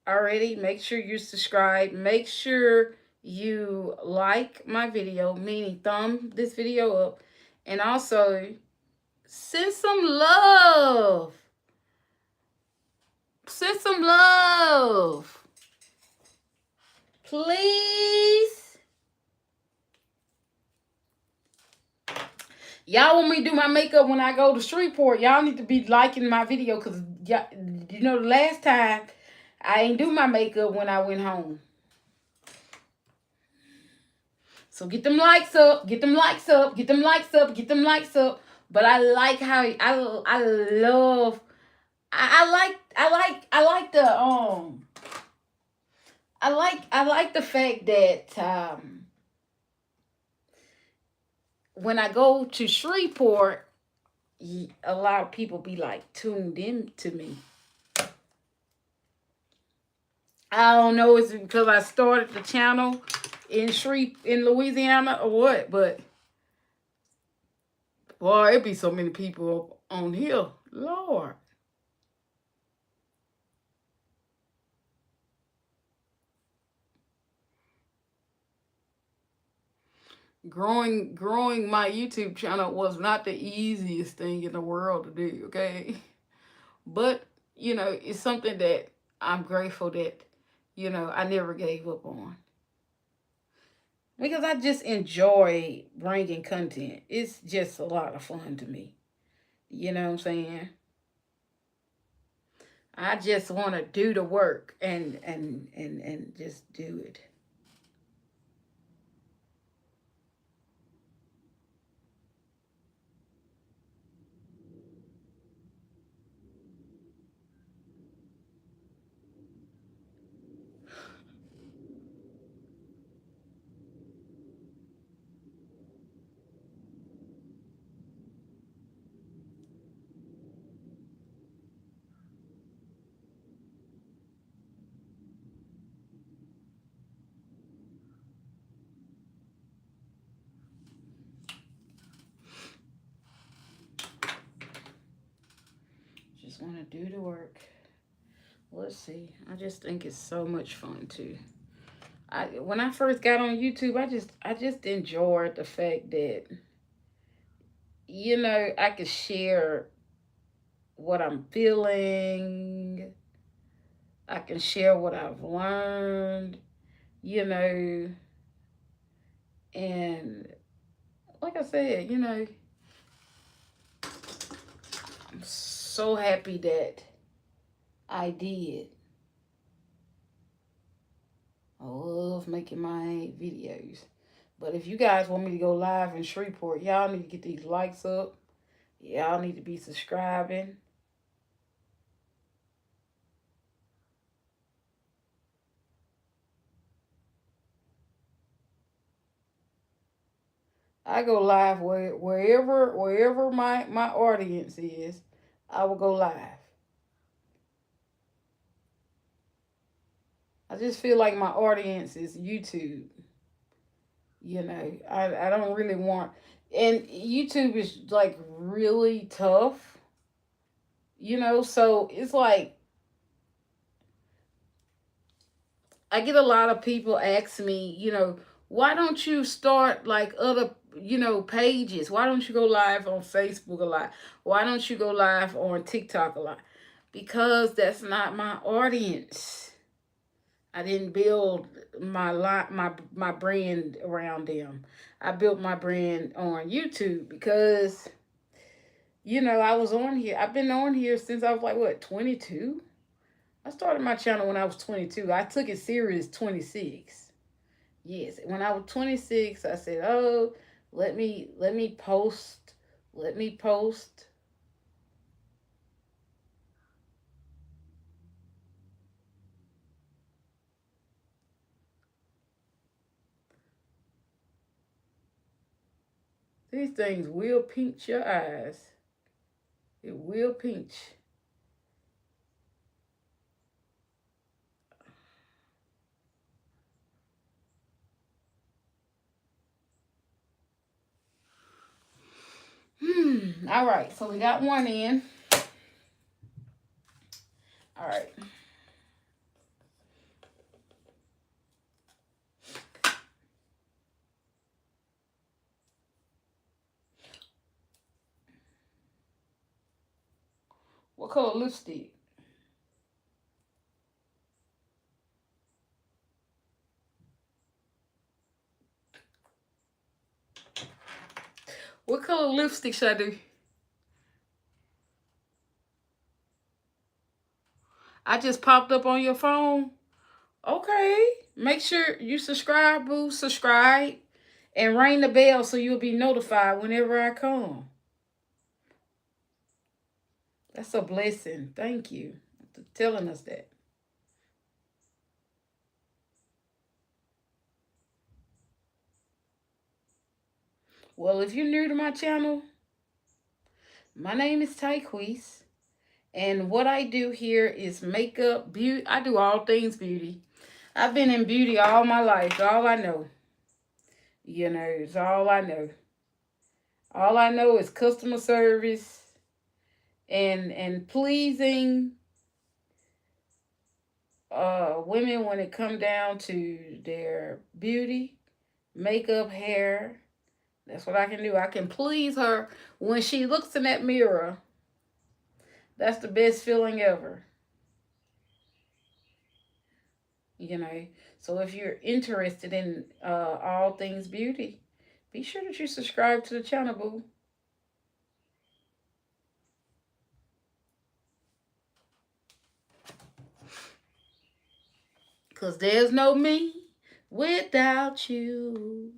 already. Make sure you subscribe. Make sure you like my video, meaning thumb this video up. And also send some love. Send some love. Please. Y'all want me to do my makeup when I go to Shreveport. Y'all need to be liking my video because, you know, the last time I ain't do my makeup when I went home. So get them likes up. Get them likes up. Get them likes up. Get them likes up. But I like how I love I like the I like the fact that when I go to Shreveport, a lot of people be like tuned in to me. I don't know if it's because I started the channel in Louisiana or what, but boy, it be so many people on here. Lord. Growing my YouTube channel was not the easiest thing in the world to do, okay? But, you know, it's something that I'm grateful that, you know, I never gave up on. Because I just enjoy bringing content. It's just a lot of fun to me. You know what I'm saying? I just want to do the work and just do it. Just want to do the work. Let's see. I just think it's so much fun too. When I first got on YouTube, I just enjoyed the fact that, you know, I could share what I'm feeling. I can share what I've learned, you know, and like I said, you know, I'm so happy that I did. I love making my videos. But if you guys want me to go live in Shreveport, y'all need to get these likes up. Y'all need to be subscribing. I go live wherever my audience is, I will go live. I just feel like my audience is YouTube. You know, I don't really want, and YouTube is like really tough, you know, so it's like I get a lot of people ask me, you know, why don't you start like other, you know, pages? Why don't you go live on Facebook a lot? Why don't you go live on TikTok a lot? Because that's not my audience. I didn't build my brand around them. I built my brand on YouTube because, you know, I was on here. I've been on here since I was like what, 22? I started my channel when I was 22. I took it serious 26. Yes, when I was 26, I said, "Oh, let me post, let me post." These things will pinch your eyes. It will pinch. All right, so we got one in. All right. What color lipstick? What color lipstick should I do? I just popped up on your phone. Okay. Make sure you subscribe, boo. Subscribe. And ring the bell so you'll be notified whenever I come. That's a blessing. Thank you for telling us that. Well, if you're new to my channel, my name is Tyquise. And what I do here is makeup, beauty. I do all things beauty. I've been in beauty all my life. All I know. It's all I know. All I know is customer service and pleasing women when it come down to their beauty, makeup, hair. That's what I can do. I can please her when she looks in that mirror. That's the best feeling ever. you know. So if you're interested in all things beauty, be sure that you subscribe to the channel, boo. Because there's no me without you.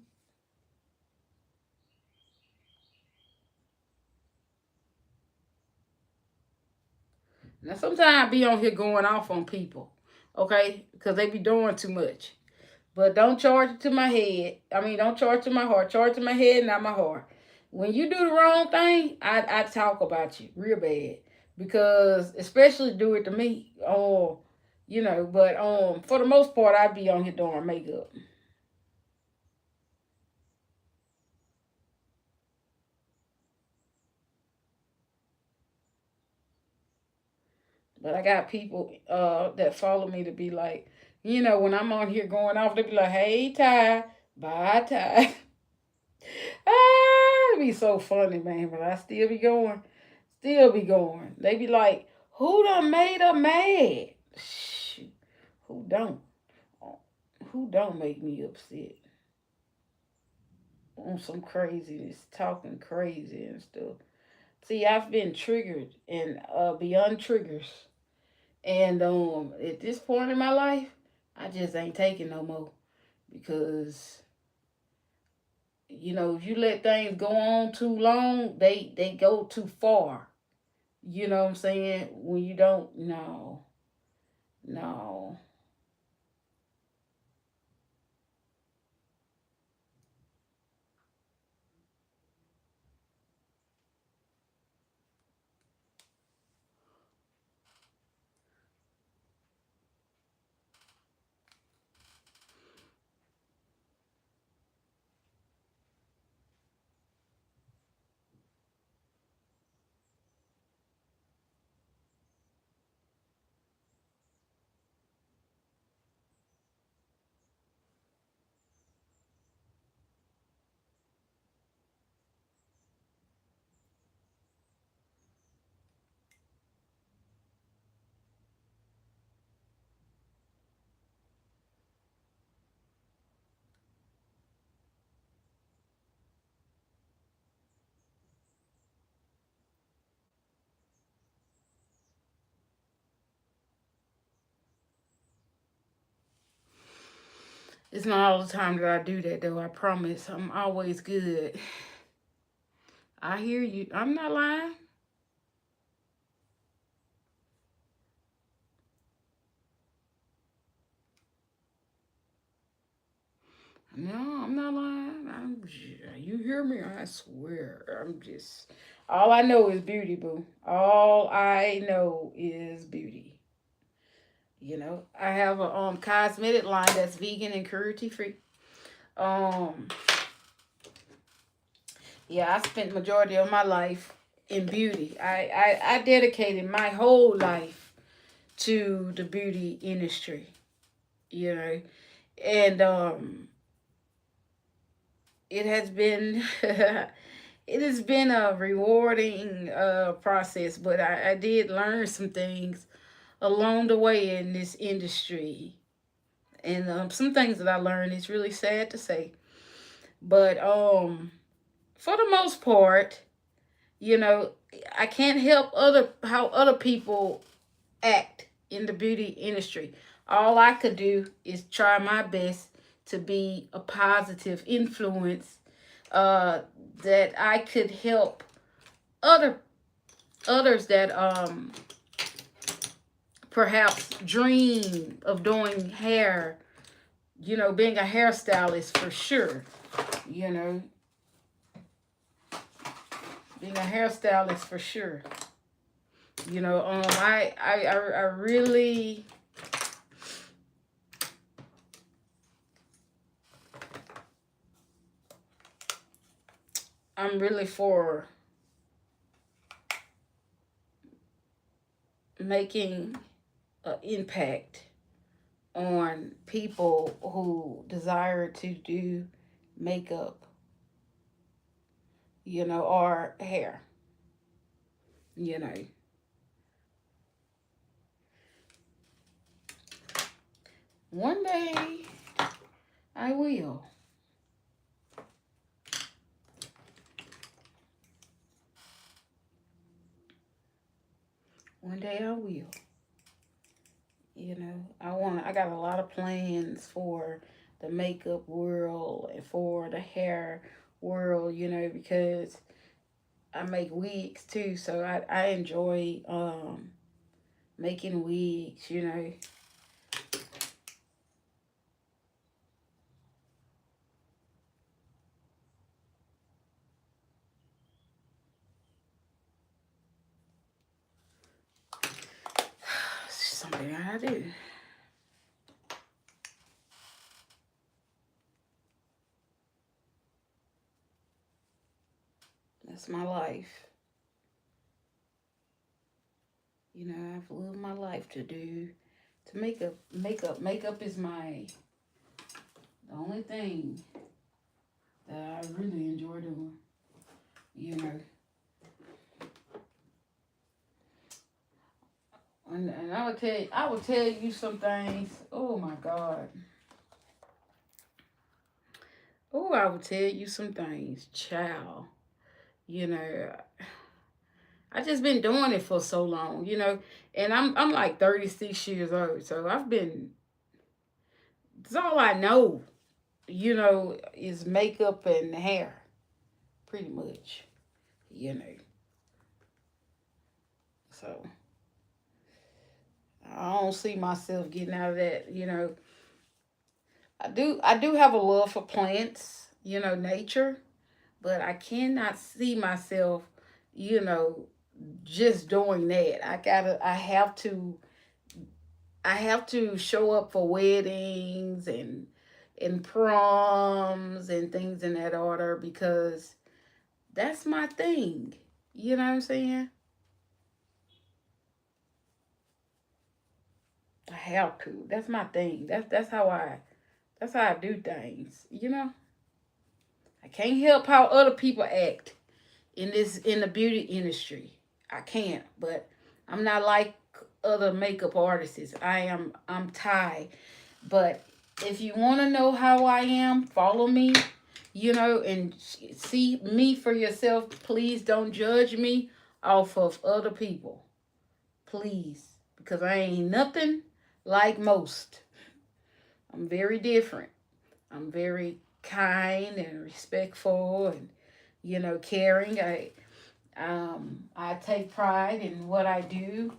Now, sometimes I be on here going off on people, okay? Because they be doing too much. But don't charge it to my head. I mean, don't charge to my heart. Charge to my head, not my heart. When you do the wrong thing, I talk about you real bad. Because, especially do it to me. Oh, but for the most part, I be on here doing makeup. But I got people that follow me to be like, when I'm on here going off, they be like, hey, Ty, bye, Ty. It'd be so funny, man, but I still be going. Still be going. They be like, who done made her mad? Shoot, who don't? Who don't make me upset? On some craziness, talking crazy and stuff. See, I've been triggered and beyond triggers. And at this point in my life, I just ain't taking no more. Because, if you let things go on too long, they go too far. You know what I'm saying? When you don't, no, no. It's not all the time that I do that, though. I promise. I'm always good. I hear you. I'm not lying. No, I'm not lying. You hear me? I swear. I'm just. All I know is beauty, boo. All I know is beauty. I have a cosmetic line that's vegan and cruelty free. Um, Yeah, I spent majority of my life in beauty. I dedicated my whole life to the beauty industry, you know. And it has been it has been a rewarding process, but I did learn some things along the way in this industry. And some things that I learned is really sad to say. But for the most part, you know, I can't help other how other people act in the beauty industry. All I could do is try my best to be a positive influence, uh, that I could help other others that perhaps dream of doing hair, you know, being a hairstylist for sure, you know, being a hairstylist for sure. You know, I really, I'm really for making an impact on people who desire to do makeup, you know, or hair, you know. One day I will. One day I will. You know, I got a lot of plans for the makeup world and for the hair world, you know, because I make wigs too, so I enjoy making wigs, you know. It's something I do. That's my life. You know, I've lived my life to do to makeup is my the only thing that I really enjoy doing. You know, and I would tell you some things. Oh my God. Oh, I would tell you some things, child. You know, I just been doing it for so long. You know, and I'm like 36 years old, so I've been. It's all I know. You know, is makeup and hair, pretty much. You know, so I don't see myself getting out of that. You know, I do have a love for plants. You know, nature, but I cannot see myself. You know, just doing that. I have to show up for weddings and proms and things in that order because that's my thing. You know what I'm saying? I have to. That's my thing. That's how I do things. You know? I can't help how other people act in the beauty industry. I can't, but I'm not like other makeup artists. I'm Thai. But if you want to know how I am, follow me, you know, and see me for yourself. Please don't judge me off of other people. Please. Because I ain't nothing like most. I'm very different. I'm very kind and respectful and, you know, caring. I take pride in what I do.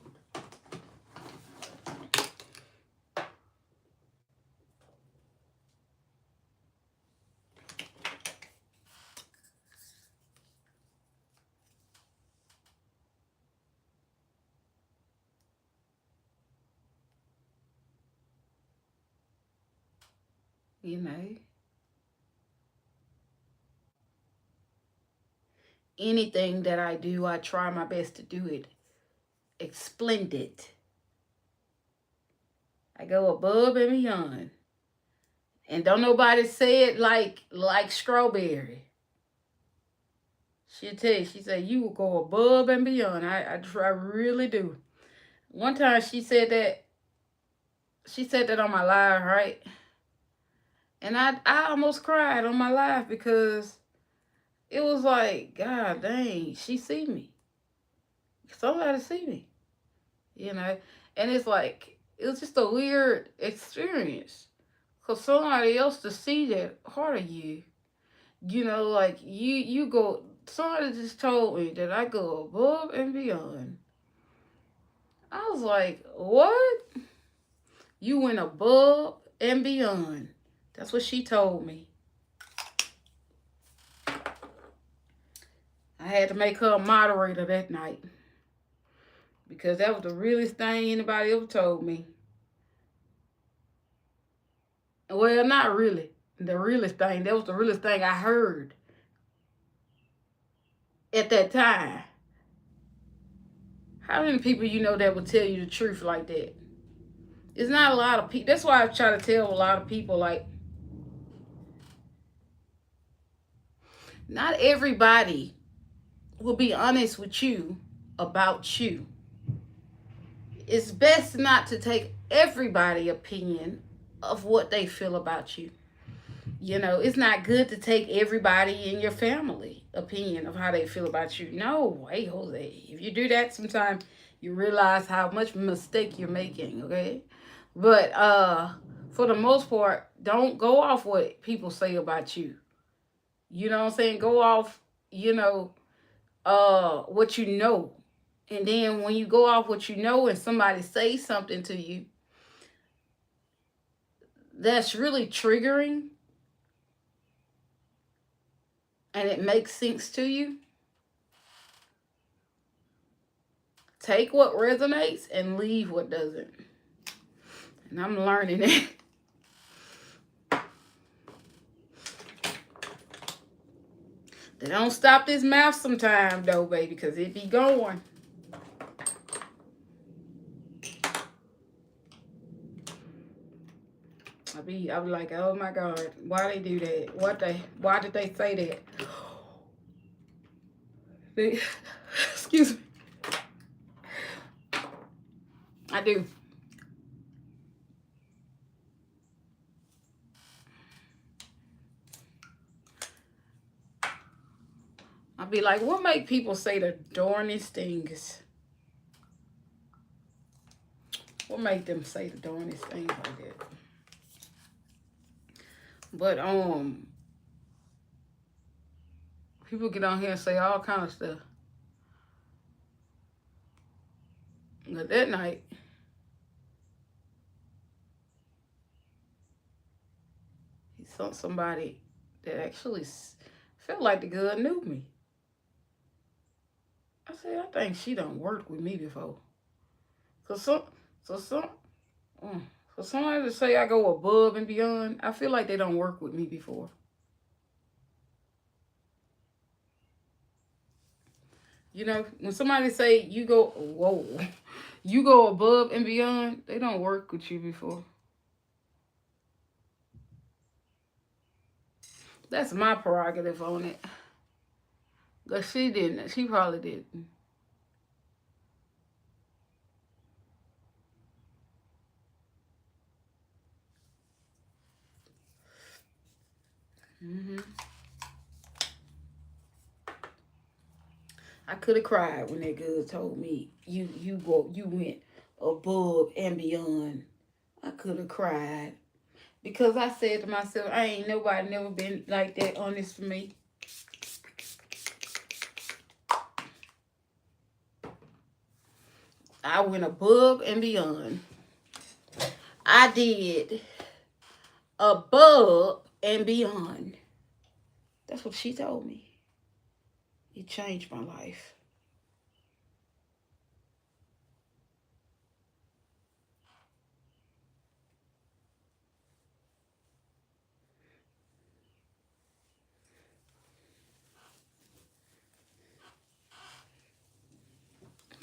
You know, anything that I do, I try my best to do it splendid. I go above and beyond. And don't nobody say it like strawberry. She'll tell you, she said, you will go above and beyond. I try really do. One time she said that on my live, right? And I almost cried on my live because it was like, God dang, she see me. Somebody see me. You know? And it's like, it was just a weird experience. Cause somebody else to see that part of you, like you go. Somebody just told me that I go above and beyond. I was like, what? You went above and beyond. That's what she told me. I had to make her a moderator that night because that was the realest thing anybody ever told me. Well, not really. The realest thing. That was the realest thing I heard at that time. How many people that will tell you the truth like that? It's not a lot of people. That's why I try to tell a lot of people, like, not everybody will be honest with you about you. It's best not to take everybody's opinion of what they feel about you. It's not good to take everybody in your family opinion of how they feel about you. No way, Jose. If you do that, sometimes you realize how much mistake you're making, okay? But for the most part, don't go off what people say about you. You know what I'm saying? Go off, what you know. And then when you go off what you know and somebody says something to you that's really triggering and it makes sense to you, take what resonates and leave what doesn't. And I'm learning that. They don't stop this mouth sometime though, baby, because it be going. I be like, oh my God, why they do that? Why did they say that? Excuse me. I do. I be like, what make people say the darnest things? What make them say the darnest things like that? But people get on here and say all kind of stuff. But that night, he saw somebody that actually felt like the girl knew me. I said, I think she done worked with me before. For somebody to say I go above and beyond, I feel like they don't work with me before. When somebody say you go, whoa, you go above and beyond, they don't work with you before. That's my prerogative on it. But she didn't. She probably didn't. I could have cried when that girl told me you went above and beyond. I could have cried because I said to myself, I ain't nobody never been like that honest for me. I went above and beyond. I did above and beyond. That's what she told me. It changed my life.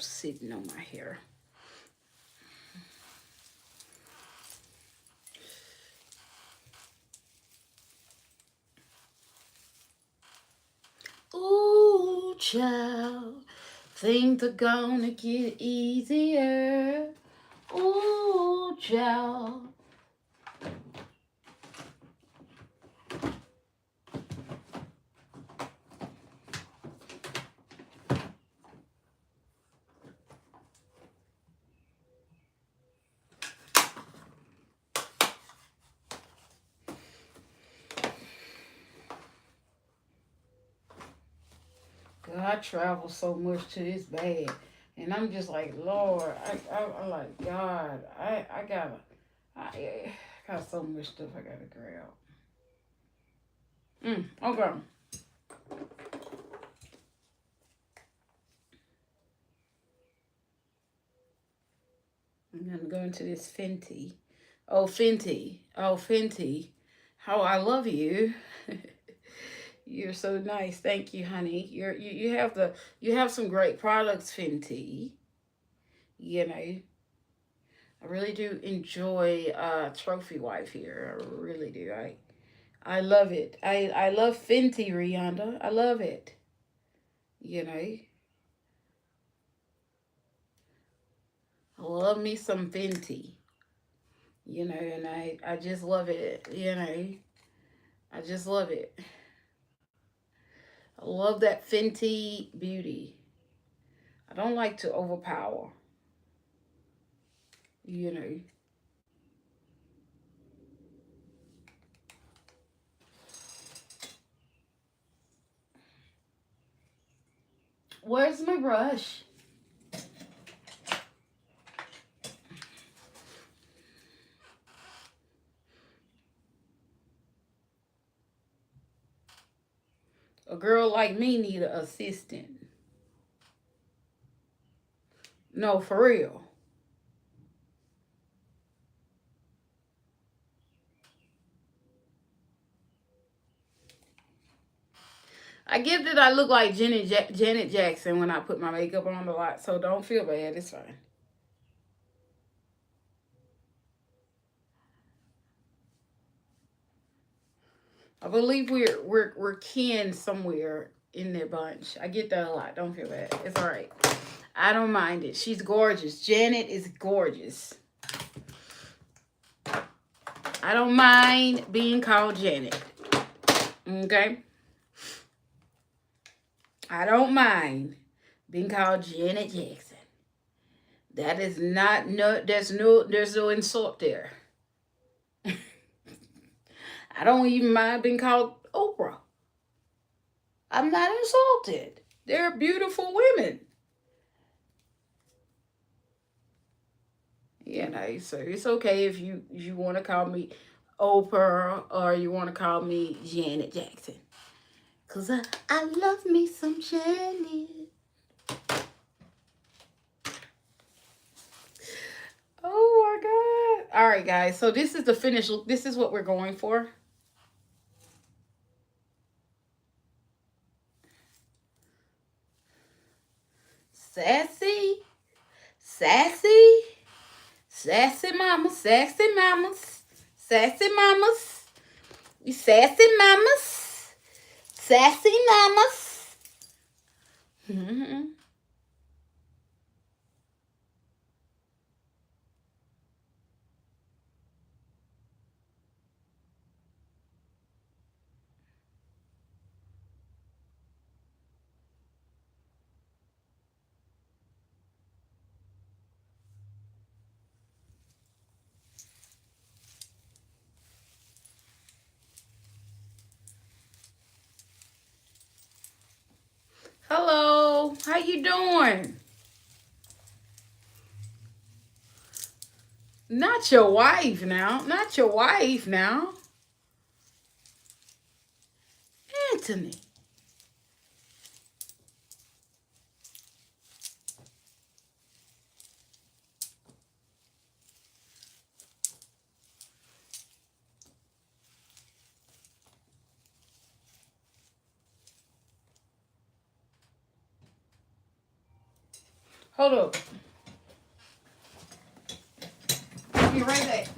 sitting on my hair. Ooh, child, things are gonna get easier. Ooh, child. I travel so much to this bag, and I'm just like, Lord, I'm like, God, I got so much stuff I gotta grab. Okay. I'm gonna go into this Fenty. Oh, Fenty. Oh, Fenty. How I love you. You're so nice. Thank you, honey. You have some great products, Fenty. You know, I really do enjoy Trophy Wife here. I really do. I love it. I love Fenty, Rihanna. I love it. You know, I love me some Fenty. You know, and I just love it. You know, I just love it. I love that Fenty beauty. I don't like to overpower. You know, where's my brush? A girl like me need an assistant. No, for real. I get that I look like Janet Jackson when I put my makeup on a lot, so don't feel bad. It's fine. I believe we're kin somewhere in their bunch. I get that a lot. Don't feel bad. It's all right. I don't mind it. She's gorgeous. Janet is gorgeous. I don't mind being called Janet. Okay? I don't mind being called Janet Jackson. That is not no there's no insult there. I don't even mind being called Oprah. I'm not insulted. They're beautiful women. You know, so it's okay if you want to call me Oprah or you want to call me Janet Jackson. Cause I love me some Janet. Oh my God. All right, guys. So this is the finished look. This is what we're going for. Sassy, sassy, sassy mamas, sassy mamas, sassy mamas, you sassy mamas, sassy mamas. Mm-hmm. Hello, how you doing? Not your wife now. Not your wife now. Anthony. Hold up. Be right back.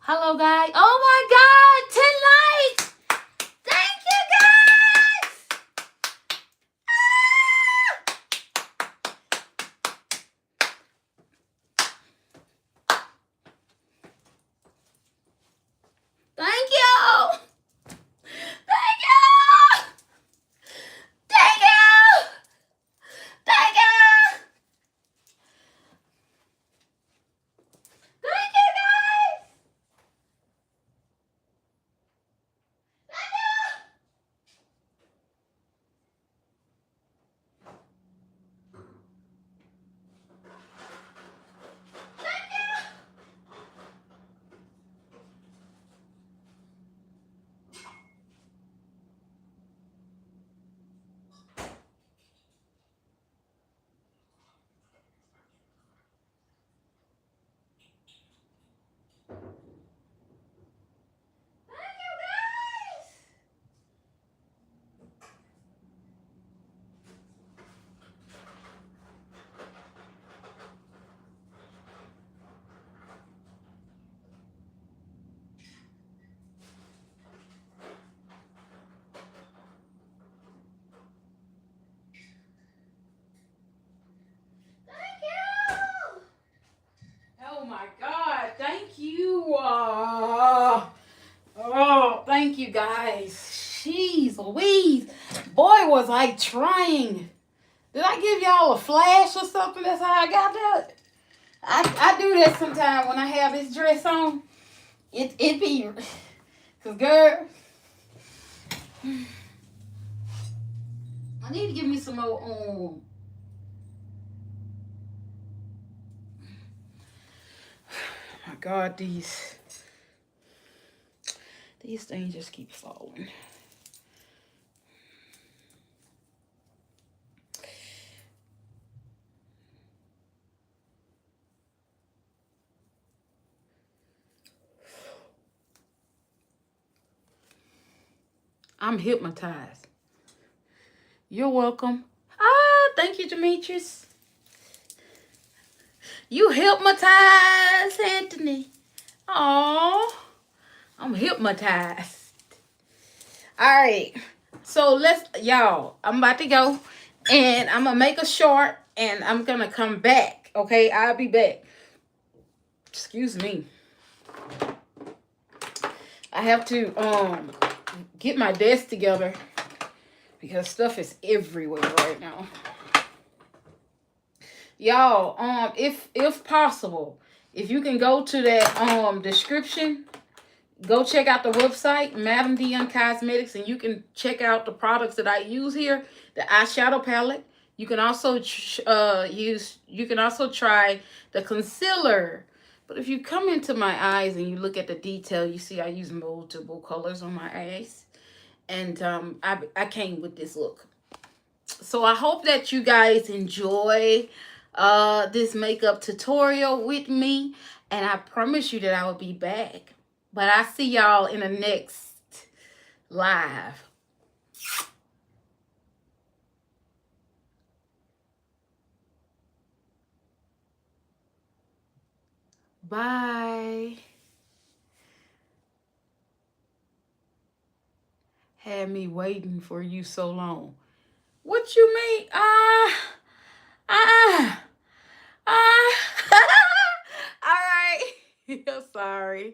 Hello, guys. Oh my God, 10 likes. Thank you, guys. Thank you. Thank you. Thank you. Thank you. Thank you, guys. Thank you. Thank you. Thank you, guys. Thank you. Oh my God. Thank you. Oh, thank you, guys. Jeez Louise. Boy, was I trying. Did I give y'all a flash or something? That's how I got that. I do that sometimes when I have this dress on. It be, cause girl, I need to give me some more. My God, these things just keep falling. I'm hypnotized. You're welcome. Thank you, Demetrius. You hypnotized, Anthony. Oh, I'm hypnotized. All right. So y'all, I'm about to go and I'm going to make a short and I'm going to come back. Okay. I'll be back. Excuse me. I have to get my desk together because stuff is everywhere right now. Y'all, if possible, if you can go to that description, go check out the website, Madamdeon Cosmetics, and you can check out the products that I use here. The eyeshadow palette. You can also You can also try the concealer. But if you come into my eyes and you look at the detail, you see I use multiple colors on my eyes, and I came with this look. So I hope that you guys enjoy this makeup tutorial with me, and I promise you that I will be back. But I see y'all in the next live. Bye. Had me waiting for you so long. What you mean? Ah. All right. I'm sorry.